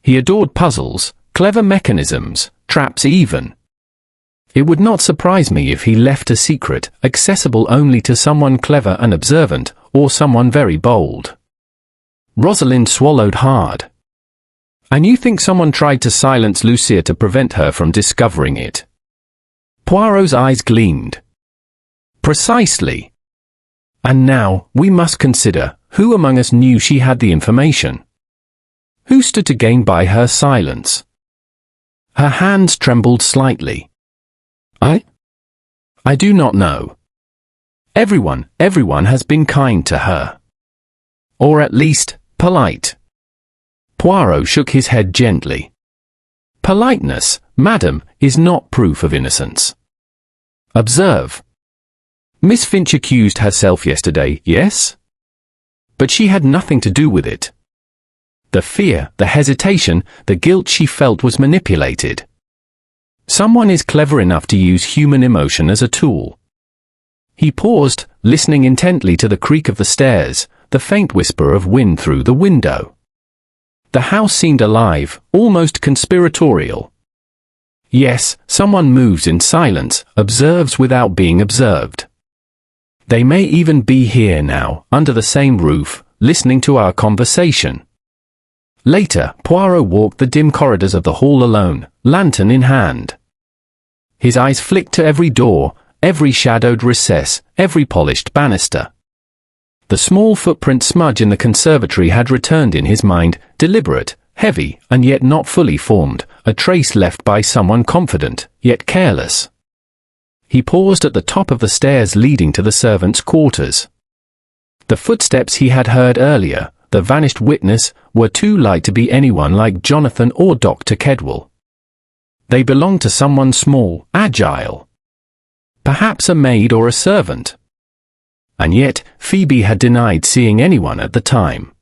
He adored puzzles, Clever mechanisms, traps even. It would not surprise me if he left a secret, accessible only to someone clever and observant, or someone very bold. Rosalind swallowed hard. And you think someone tried to silence Lucia to prevent her from discovering it? Poirot's eyes gleamed. Precisely. And now, we must consider, who among us knew she had the information? Who stood to gain by her silence? Her hands trembled slightly. I do not know. Everyone has been kind to her. Or at least, polite. Poirot shook his head gently. Politeness, madam, is not proof of innocence. Observe. Miss Finch accused herself yesterday, yes? But she had nothing to do with it. The fear, the hesitation, the guilt she felt was manipulated. Someone is clever enough to use human emotion as a tool. He paused, listening intently to the creak of the stairs, the faint whisper of wind through the window. The house seemed alive, almost conspiratorial. Yes, someone moves in silence, observes without being observed. They may even be here now, under the same roof, listening to our conversation. Later, Poirot walked the dim corridors of the hall alone, lantern in hand. His eyes flicked to every door, every shadowed recess, every polished banister. The small footprint smudge in the conservatory had returned in his mind, deliberate, heavy, and yet not fully formed, a trace left by someone confident, yet careless. He paused at the top of the stairs leading to the servants' quarters. The footsteps he had heard earlier, the vanished witness, were too light to be anyone like Jonathan or Dr. Kedwell. They belonged to someone small, agile. Perhaps a maid or a servant. And yet, Phoebe had denied seeing anyone at the time.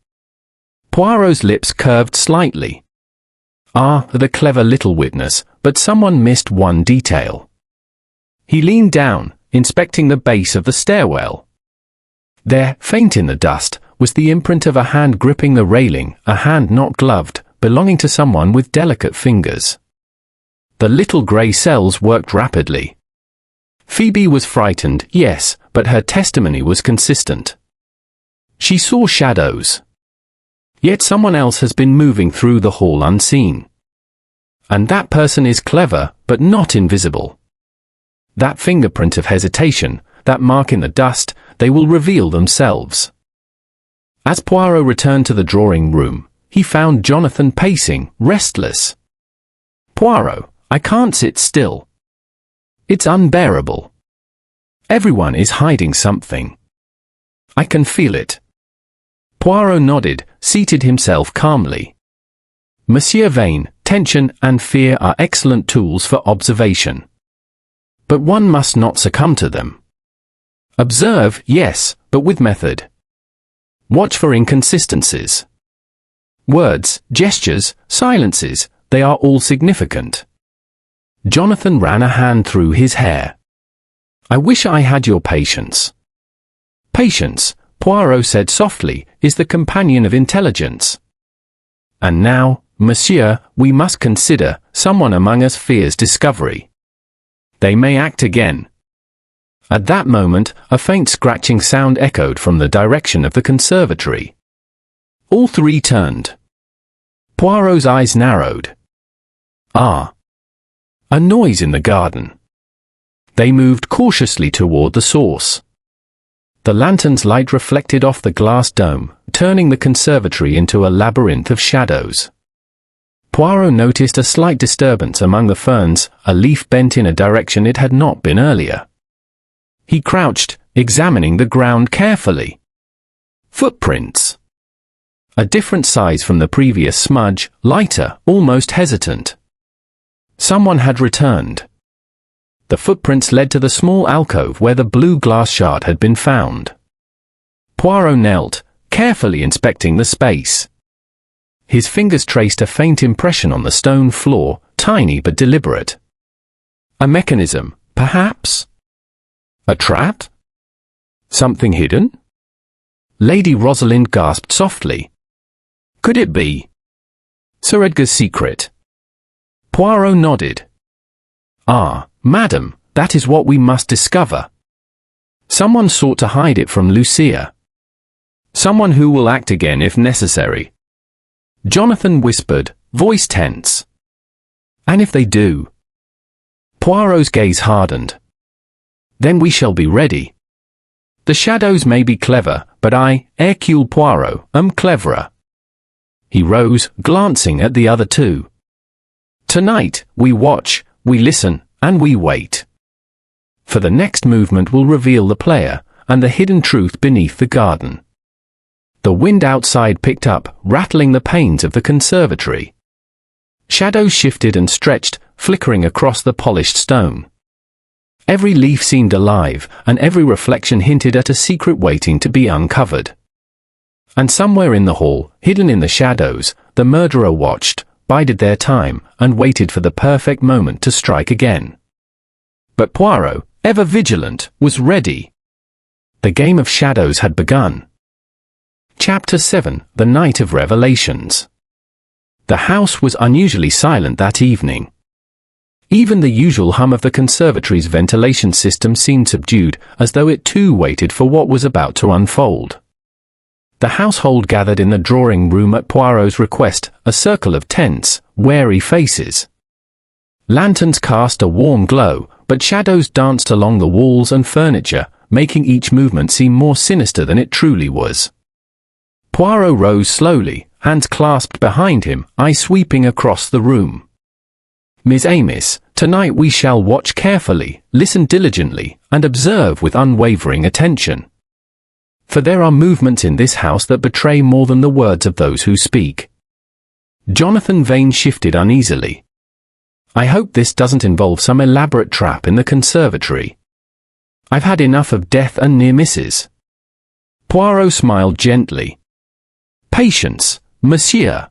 Poirot's lips curved slightly. The clever little witness, but someone missed one detail. He leaned down, inspecting the base of the stairwell. There, faint in the dust, was the imprint of a hand gripping the railing, a hand not gloved, belonging to someone with delicate fingers. The little grey cells worked rapidly. Phoebe was frightened, yes, but her testimony was consistent. She saw shadows. Yet someone else has been moving through the hall unseen. And that person is clever, but not invisible. That fingerprint of hesitation, that mark in the dust, they will reveal themselves. As Poirot returned to the drawing room, he found Jonathan pacing, restless. Poirot, I can't sit still. It's unbearable. Everyone is hiding something. I can feel it. Poirot nodded, seated himself calmly. Monsieur Vane, tension and fear are excellent tools for observation. But one must not succumb to them. Observe, yes, but with method. Watch for inconsistencies. Words, gestures, silences, they are all significant. Jonathan ran a hand through his hair. I wish I had your patience. Patience, Poirot said softly, is the companion of intelligence. And now, monsieur, we must consider, someone among us fears discovery. They may act again. At that moment, a faint scratching sound echoed from the direction of the conservatory. All three turned. Poirot's eyes narrowed. A noise in the garden. They moved cautiously toward the source. The lantern's light reflected off the glass dome, turning the conservatory into a labyrinth of shadows. Poirot noticed a slight disturbance among the ferns, a leaf bent in a direction it had not been earlier. He crouched, examining the ground carefully. Footprints. A different size from the previous smudge, lighter, almost hesitant. Someone had returned. The footprints led to the small alcove where the blue glass shard had been found. Poirot knelt, carefully inspecting the space. His fingers traced a faint impression on the stone floor, tiny but deliberate. A mechanism, perhaps? A trap? Something hidden? Lady Rosalind gasped softly. Could it be Sir Edgar's secret? Poirot nodded. "Ah, madam, that is what we must discover. Someone sought to hide it from Lucia. Someone who will act again if necessary." Jonathan whispered, voice tense. "And if they do?" Poirot's gaze hardened. "Then we shall be ready. The shadows may be clever, but I, Hercule Poirot, am cleverer." He rose, glancing at the other two. "Tonight, we watch, we listen, and we wait. For the next movement will reveal the player, and the hidden truth beneath the garden." The wind outside picked up, rattling the panes of the conservatory. Shadows shifted and stretched, flickering across the polished stone. Every leaf seemed alive, and every reflection hinted at a secret waiting to be uncovered. And somewhere in the hall, hidden in the shadows, the murderer watched, bided their time, and waited for the perfect moment to strike again. But Poirot, ever vigilant, was ready. The game of shadows had begun. Chapter 7: The Night of Revelations. The house was unusually silent that evening. Even the usual hum of the conservatory's ventilation system seemed subdued, as though it too waited for what was about to unfold. The household gathered in the drawing room at Poirot's request, a circle of tense, wary faces. Lanterns cast a warm glow, but shadows danced along the walls and furniture, making each movement seem more sinister than it truly was. Poirot rose slowly, hands clasped behind him, eyes sweeping across the room. "Miss Amiss, tonight we shall watch carefully, listen diligently, and observe with unwavering attention. For there are movements in this house that betray more than the words of those who speak." Jonathan Vane shifted uneasily. "I hope this doesn't involve some elaborate trap in the conservatory. I've had enough of death and near misses." Poirot smiled gently. "Patience, monsieur.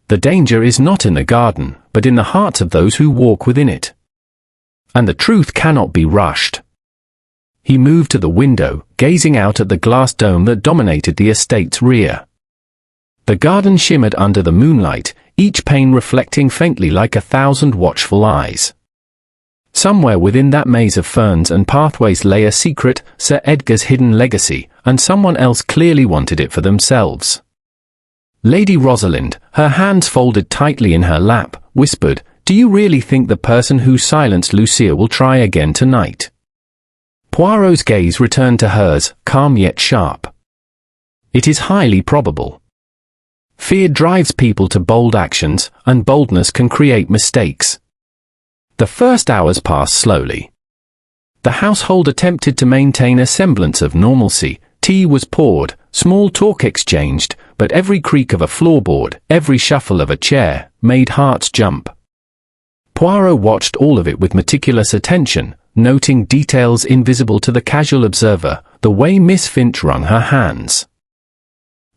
The danger is not in the garden, but in the hearts of those who walk within it. And the truth cannot be rushed." He moved to the window, gazing out at the glass dome that dominated the estate's rear. The garden shimmered under the moonlight, each pane reflecting faintly like 1,000 watchful eyes. Somewhere within that maze of ferns and pathways lay a secret, Sir Edgar's hidden legacy, and someone else clearly wanted it for themselves. Lady Rosalind, her hands folded tightly in her lap, whispered, "Do you really think the person who silenced Lucia will try again tonight?" Poirot's gaze returned to hers, calm yet sharp. "It is highly probable. Fear drives people to bold actions, and boldness can create mistakes." The first hours passed slowly. The household attempted to maintain a semblance of normalcy. Tea was poured, small talk exchanged, but every creak of a floorboard, every shuffle of a chair, made hearts jump. Poirot watched all of it with meticulous attention, noting details invisible to the casual observer, the way Miss Finch wrung her hands,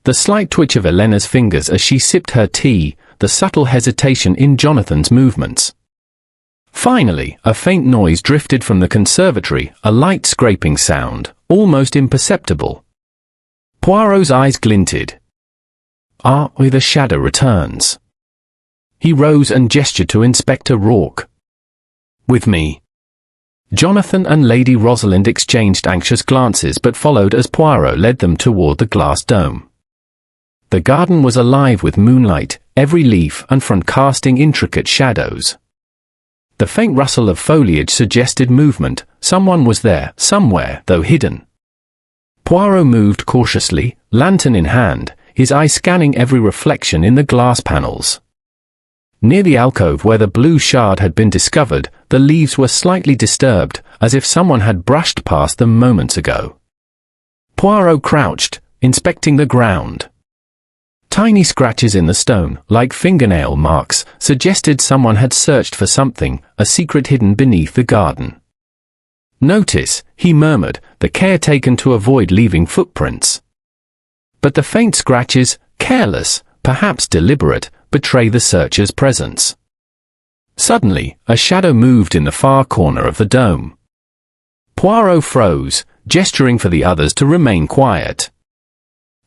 the slight twitch of Elena's fingers as she sipped her tea, the subtle hesitation in Jonathan's movements. Finally, a faint noise drifted from the conservatory, a light scraping sound, almost imperceptible. Poirot's eyes glinted. "Ah, the shadow returns." He rose and gestured to Inspector Rourke. "With me." Jonathan and Lady Rosalind exchanged anxious glances but followed as Poirot led them toward the glass dome. The garden was alive with moonlight, every leaf and front casting intricate shadows. The faint rustle of foliage suggested movement. Someone was there, somewhere, though hidden. Poirot moved cautiously, lantern in hand, his eye scanning every reflection in the glass panels. Near the alcove where the blue shard had been discovered, the leaves were slightly disturbed, as if someone had brushed past them moments ago. Poirot crouched, inspecting the ground. Tiny scratches in the stone, like fingernail marks, suggested someone had searched for something, a secret hidden beneath the garden. "Notice," he murmured, "the care taken to avoid leaving footprints." But the faint scratches, careless, perhaps deliberate, betray the searcher's presence. Suddenly, a shadow moved in the far corner of the dome. Poirot froze, gesturing for the others to remain quiet.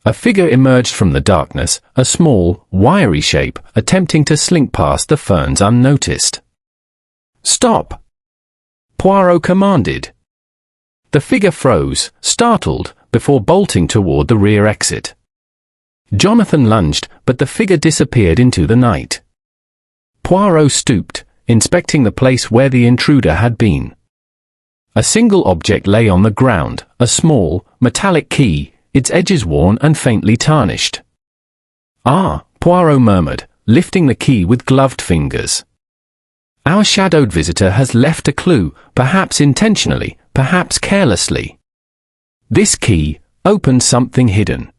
A figure emerged from the darkness, a small, wiry shape, attempting to slink past the ferns unnoticed. "Stop!" Poirot commanded. The figure froze, startled, before bolting toward the rear exit. Jonathan lunged, but the figure disappeared into the night. Poirot stooped, inspecting the place where the intruder had been. A single object lay on the ground, a small, metallic key, its edges worn and faintly tarnished. "Ah," Poirot murmured, lifting the key with gloved fingers. "Our shadowed visitor has left a clue, perhaps intentionally, perhaps carelessly. This key opened something hidden.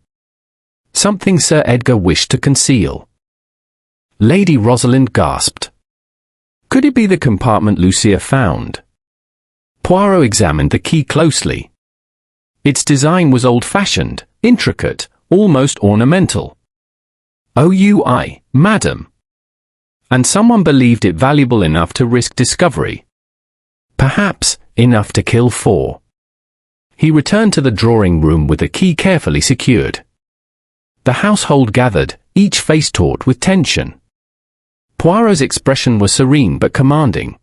Something Sir Edgar wished to conceal." Lady Rosalind gasped. Could it be the compartment Lucia found? Poirot examined the key closely. Its design was old-fashioned, intricate, almost ornamental. "OUI, madam." And someone believed it valuable enough to risk discovery. Perhaps enough to kill 4. He returned to the drawing room with the key carefully secured. The household gathered, each face taut with tension. Poirot's expression was serene but commanding.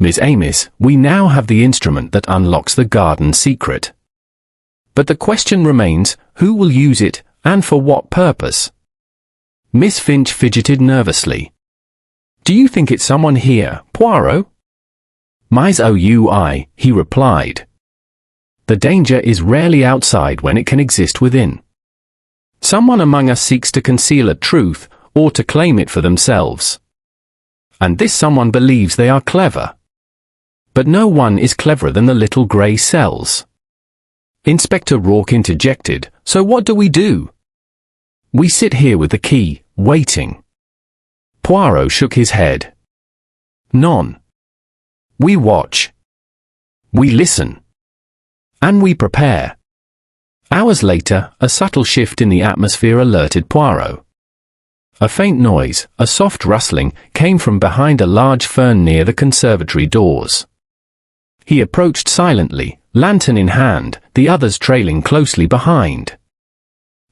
"Miss Amis, we now have the instrument that unlocks the garden secret. But the question remains, who will use it, and for what purpose?" Miss Finch fidgeted nervously. "Do you think it's someone here, Poirot?" "Mais OUI," he replied. "The danger is rarely outside when it can exist within. Someone among us seeks to conceal a truth, or to claim it for themselves. And this someone believes they are clever. But no one is cleverer than the little grey cells." Inspector Rourke interjected, "So what do we do?" "We sit here with the key, waiting." Poirot shook his head. "None. We watch. We listen. And we prepare." Hours later, a subtle shift in the atmosphere alerted Poirot. A faint noise, a soft rustling, came from behind a large fern near the conservatory doors. He approached silently, lantern in hand, the others trailing closely behind.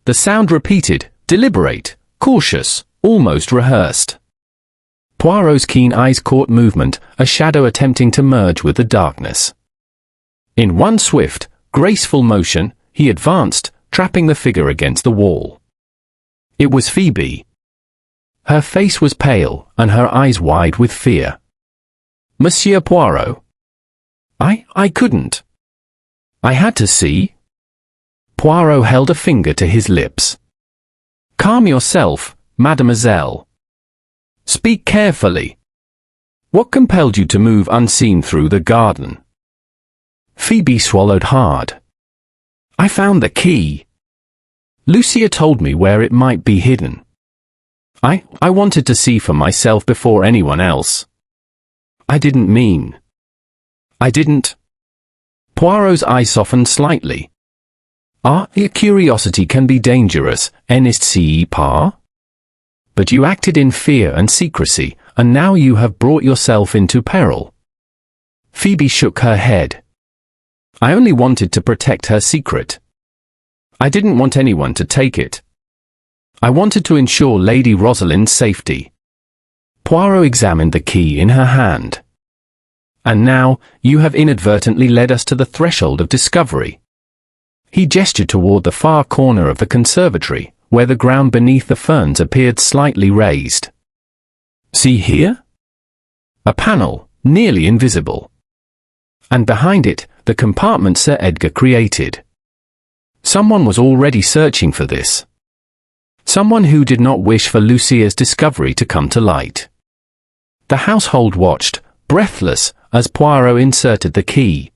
The sound repeated, deliberate, cautious, almost rehearsed. Poirot's keen eyes caught movement, a shadow attempting to merge with the darkness. In one swift, graceful motion, he advanced, trapping the figure against the wall. It was Phoebe. Her face was pale, and her eyes wide with fear. "Monsieur Poirot?" I couldn't. I had to see." Poirot held a finger to his lips. "Calm yourself, mademoiselle. Speak carefully. What compelled you to move unseen through the garden?" Phoebe swallowed hard. "I found the key. Lucia told me where it might be hidden. I wanted to see for myself before anyone else. I didn't mean. I didn't." Poirot's eye softened slightly. Your curiosity can be dangerous, n'est-ce pas? But you acted in fear and secrecy, and now you have brought yourself into peril." Phoebe shook her head. "I only wanted to protect her secret. I didn't want anyone to take it. I wanted to ensure Lady Rosalind's safety." Poirot examined the key in her hand. "And now, you have inadvertently led us to the threshold of discovery." He gestured toward the far corner of the conservatory, where the ground beneath the ferns appeared slightly raised. "See here?" A panel, nearly invisible. And behind it, the compartment Sir Edgar created. Someone was already searching for this. Someone who did not wish for Lucia's discovery to come to light. The household watched, breathless, as Poirot inserted the key.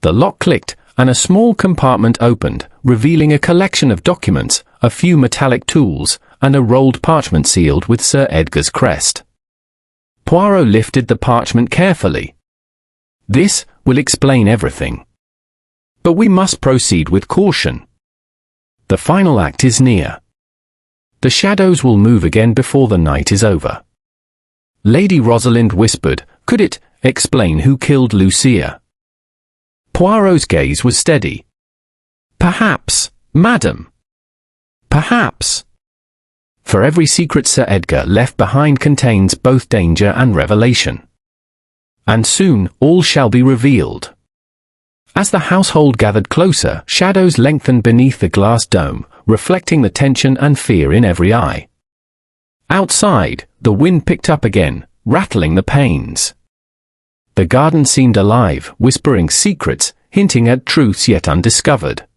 The lock clicked, and a small compartment opened, revealing a collection of documents, a few metallic tools, and a rolled parchment sealed with Sir Edgar's crest. Poirot lifted the parchment carefully. "This will explain everything. But we must proceed with caution. The final act is near. The shadows will move again before the night is over." Lady Rosalind whispered, "Could it explain who killed Lucia?" Poirot's gaze was steady. "Perhaps, madam. Perhaps. For every secret Sir Edgar left behind contains both danger and revelation. And soon, all shall be revealed. As the household gathered closer, shadows lengthened beneath the glass dome, reflecting the tension and fear in every eye. Outside, the wind picked up again, rattling the panes. The garden seemed alive, whispering secrets, hinting at truths yet undiscovered.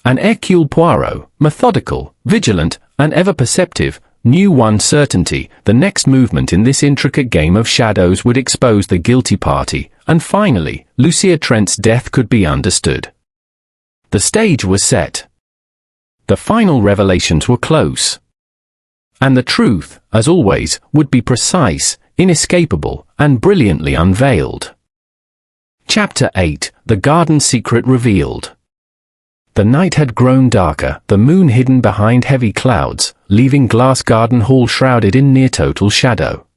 And Hercule Poirot, methodical, vigilant, and ever-perceptive, knew one certainty: the next movement in this intricate game of shadows would expose the guilty party, and finally, Lucia Trent's death could be understood. The stage was set. The final revelations were close. And the truth, as always, would be precise, inescapable, and brilliantly unveiled. Chapter 8: The Garden Secret Revealed. The night had grown darker, the moon hidden behind heavy clouds, leaving Glass Garden Hall shrouded in near-total shadow.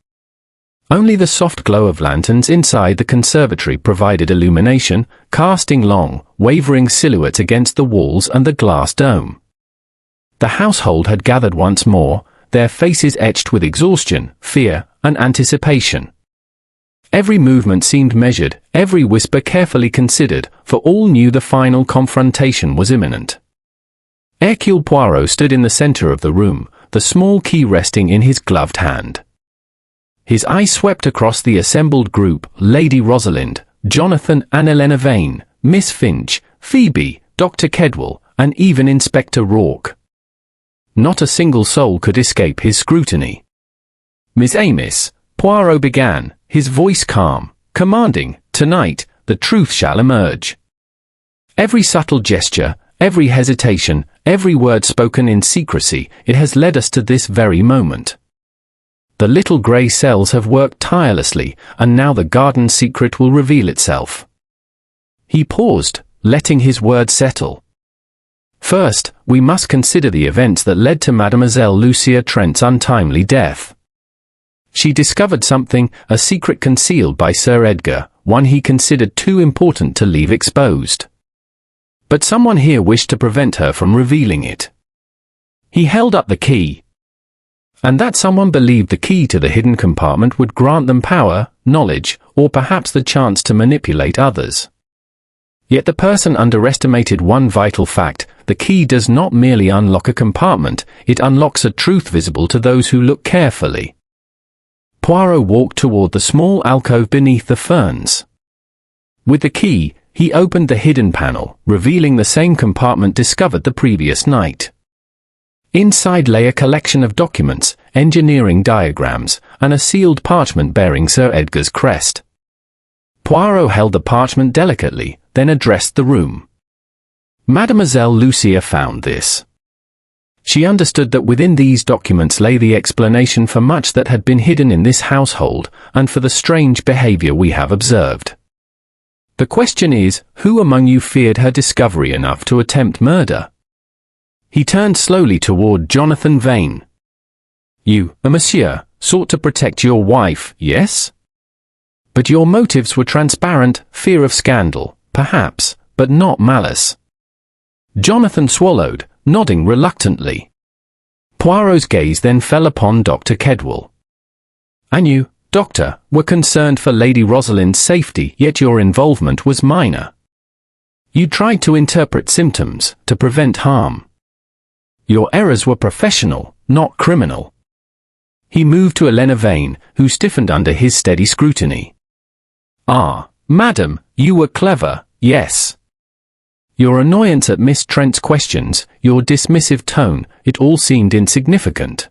Only the soft glow of lanterns inside the conservatory provided illumination, casting long, wavering silhouettes against the walls and the glass dome. The household had gathered once more, their faces etched with exhaustion, fear, and anticipation. Every movement seemed measured, every whisper carefully considered, for all knew the final confrontation was imminent. Hercule Poirot stood in the center of the room, the small key resting in his gloved hand. His eye swept across the assembled group: Lady Rosalind, Jonathan and Helena Vane, Miss Finch, Phoebe, Dr. Kedwell, and even Inspector Rourke. Not a single soul could escape his scrutiny. "Miss Amos," Poirot began, his voice calm, commanding, "tonight, the truth shall emerge." Every subtle gesture, every hesitation, every word spoken in secrecy, it has led us to this very moment. The little grey cells have worked tirelessly, and now the garden secret will reveal itself. He paused, letting his words settle. First, we must consider the events that led to Mademoiselle Lucia Trent's untimely death. She discovered something, a secret concealed by Sir Edgar, one he considered too important to leave exposed. But someone here wished to prevent her from revealing it. He held up the key. And that someone believed the key to the hidden compartment would grant them power, knowledge, or perhaps the chance to manipulate others. Yet the person underestimated one vital fact: the key does not merely unlock a compartment, it unlocks a truth visible to those who look carefully. Poirot walked toward the small alcove beneath the ferns. With the key, he opened the hidden panel, revealing the same compartment discovered the previous night. Inside lay a collection of documents, engineering diagrams, and a sealed parchment bearing Sir Edgar's crest. Poirot held the parchment delicately, then addressed the room. Mademoiselle Lucia found this. She understood that within these documents lay the explanation for much that had been hidden in this household, and for the strange behaviour we have observed. The question is, who among you feared her discovery enough to attempt murder? He turned slowly toward Jonathan Vane. You, monsieur, sought to protect your wife, yes? But your motives were transparent: fear of scandal, perhaps, but not malice. Jonathan swallowed, nodding reluctantly. Poirot's gaze then fell upon Dr. Kedwell. And you, Doctor, were concerned for Lady Rosalind's safety, yet your involvement was minor. You tried to interpret symptoms, to prevent harm. Your errors were professional, not criminal. He moved to Helena Vane, who stiffened under his steady scrutiny. Ah, madam, you were clever, yes. Your annoyance at Miss Trent's questions, your dismissive tone, it all seemed insignificant.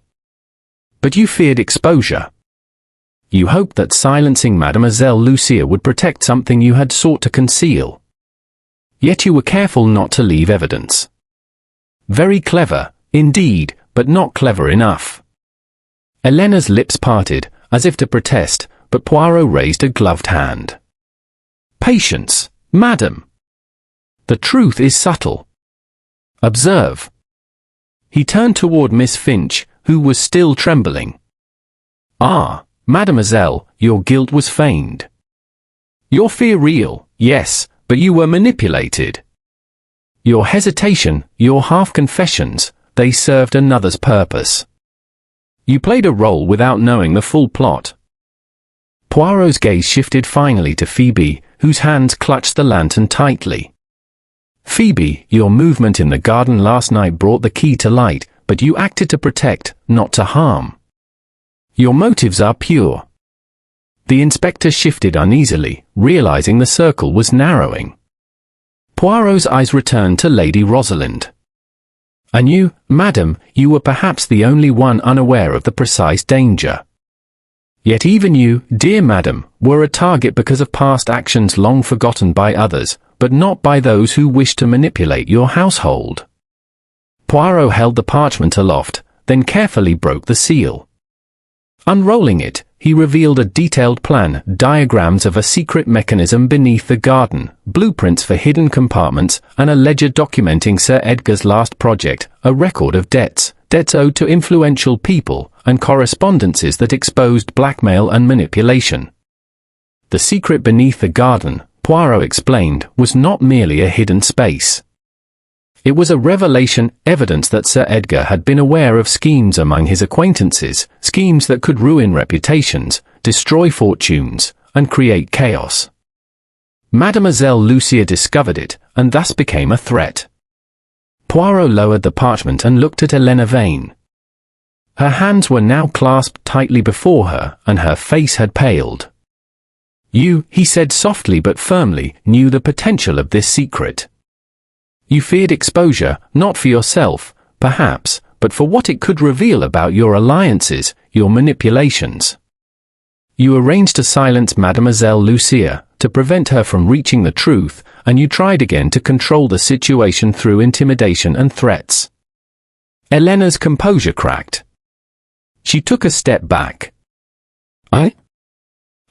But you feared exposure. You hoped that silencing Mademoiselle Lucia would protect something you had sought to conceal. Yet you were careful not to leave evidence. Very clever, indeed, but not clever enough. Helena's lips parted, as if to protest, but Poirot raised a gloved hand. Patience, madam. The truth is subtle. Observe. He turned toward Miss Finch, who was still trembling. Ah, mademoiselle, your guilt was feigned. Your fear real, yes, but you were manipulated. Your hesitation, your half-confessions, they served another's purpose. You played a role without knowing the full plot. Poirot's gaze shifted finally to Phoebe, whose hands clutched the lantern tightly. Phoebe, your movement in the garden last night brought the key to light, but you acted to protect, not to harm. Your motives are pure. The inspector shifted uneasily, realizing the circle was narrowing. Poirot's eyes returned to Lady Rosalind. And you, madam, you were perhaps the only one unaware of the precise danger. Yet even you, dear madam, were a target because of past actions long forgotten by others, but not by those who wished to manipulate your household. Poirot held the parchment aloft, then carefully broke the seal. Unrolling it, he revealed a detailed plan, diagrams of a secret mechanism beneath the garden, blueprints for hidden compartments, and a ledger documenting Sir Edgar's last project, a record of debts owed to influential people, and correspondences that exposed blackmail and manipulation. The secret beneath the garden, Poirot explained, was not merely a hidden space. It was a revelation, evidence that Sir Edgar had been aware of schemes among his acquaintances, schemes that could ruin reputations, destroy fortunes, and create chaos. Mademoiselle Lucia discovered it, and thus became a threat. Poirot lowered the parchment and looked at Helena Vane. Her hands were now clasped tightly before her, and her face had paled. You, he said softly but firmly, knew the potential of this secret. You feared exposure, not for yourself, perhaps, but for what it could reveal about your alliances, your manipulations. You arranged to silence Mademoiselle Lucia, to prevent her from reaching the truth, and you tried again to control the situation through intimidation and threats. Helena's composure cracked. She took a step back.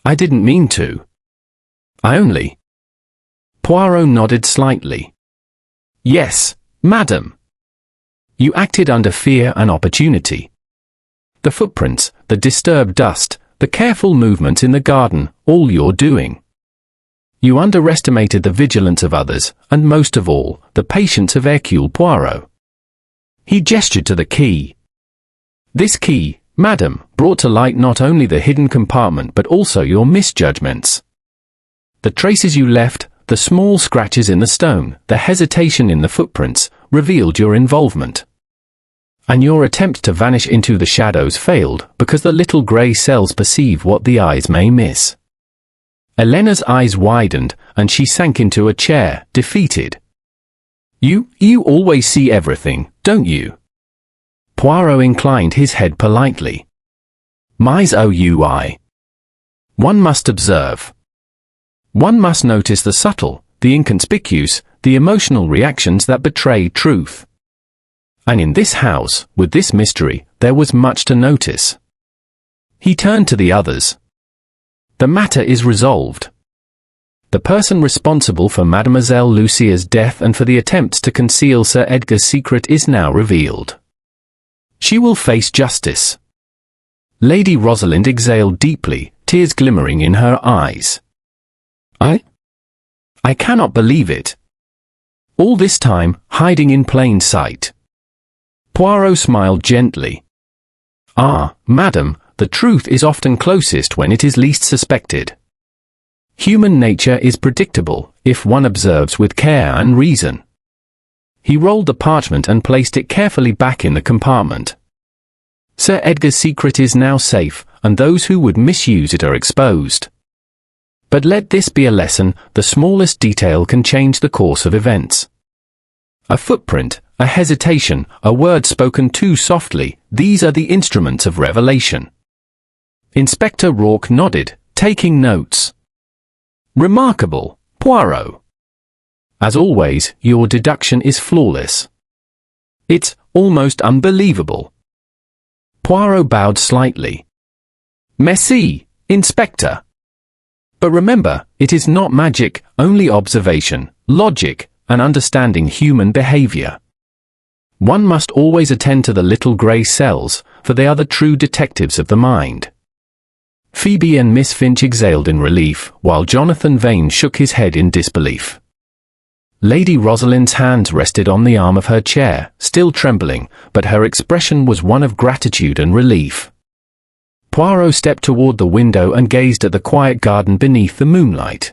I didn't mean to. I only... Poirot nodded slightly. Yes, madam. You acted under fear and opportunity. The footprints, the disturbed dust, the careful movements in the garden, all your doing. You underestimated the vigilance of others, and most of all, the patience of Hercule Poirot. He gestured to the key. This key, madam, brought to light not only the hidden compartment but also your misjudgments. The traces you left, the small scratches in the stone, the hesitation in the footprints, revealed your involvement. And your attempt to vanish into the shadows failed, because the little grey cells perceive what the eyes may miss. Helena's eyes widened, and she sank into a chair, defeated. You always see everything, don't you? Poirot inclined his head politely. Mais oui. One must observe. One must notice the subtle, the inconspicuous, the emotional reactions that betray truth. And in this house, with this mystery, there was much to notice. He turned to the others. The matter is resolved. The person responsible for Mademoiselle Lucia's death and for the attempts to conceal Sir Edgar's secret is now revealed. She will face justice. Lady Rosalind exhaled deeply, tears glimmering in her eyes. I cannot believe it. All this time, hiding in plain sight. Poirot smiled gently. Ah, madam, the truth is often closest when it is least suspected. Human nature is predictable, if one observes with care and reason. He rolled the parchment and placed it carefully back in the compartment. Sir Edgar's secret is now safe, and those who would misuse it are exposed. But let this be a lesson, the smallest detail can change the course of events. A footprint, a hesitation, a word spoken too softly, these are the instruments of revelation. Inspector Rourke nodded, taking notes. Remarkable, Poirot. As always, your deduction is flawless. It's almost unbelievable. Poirot bowed slightly. Merci, Inspector. But remember, it is not magic, only observation, logic, and understanding human behaviour. One must always attend to the little grey cells, for they are the true detectives of the mind. Phoebe and Miss Finch exhaled in relief, while Jonathan Vane shook his head in disbelief. Lady Rosalind's hands rested on the arm of her chair, still trembling, but her expression was one of gratitude and relief. Poirot stepped toward the window and gazed at the quiet garden beneath the moonlight.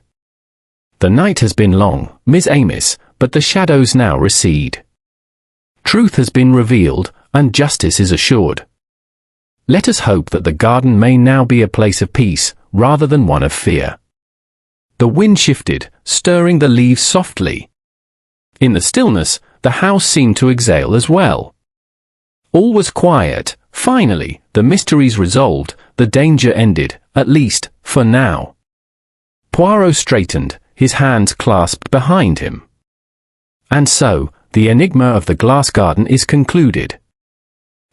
The night has been long, Miss Amos, but the shadows now recede. Truth has been revealed, and justice is assured. Let us hope that the garden may now be a place of peace, rather than one of fear. The wind shifted, stirring the leaves softly. In the stillness, the house seemed to exhale as well. All was quiet. Finally, the mysteries resolved, the danger ended, at least, for now. Poirot straightened, his hands clasped behind him. And so, the enigma of the glass garden is concluded.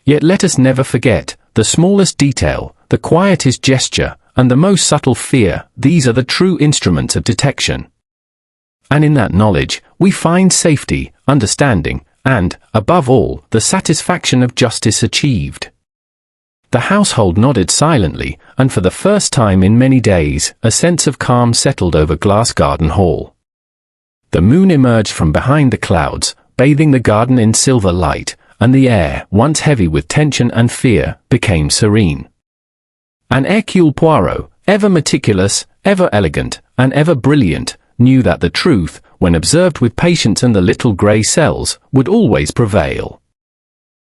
Yet let us never forget, the smallest detail, the quietest gesture, and the most subtle fear, these are the true instruments of detection. And in that knowledge, we find safety, understanding, and, above all, the satisfaction of justice achieved. The household nodded silently, and for the first time in many days, a sense of calm settled over Glass Garden Hall. The moon emerged from behind the clouds, bathing the garden in silver light, and the air, once heavy with tension and fear, became serene. And Hercule Poirot, ever meticulous, ever elegant, and ever brilliant, knew that the truth, when observed with patience and the little grey cells, would always prevail.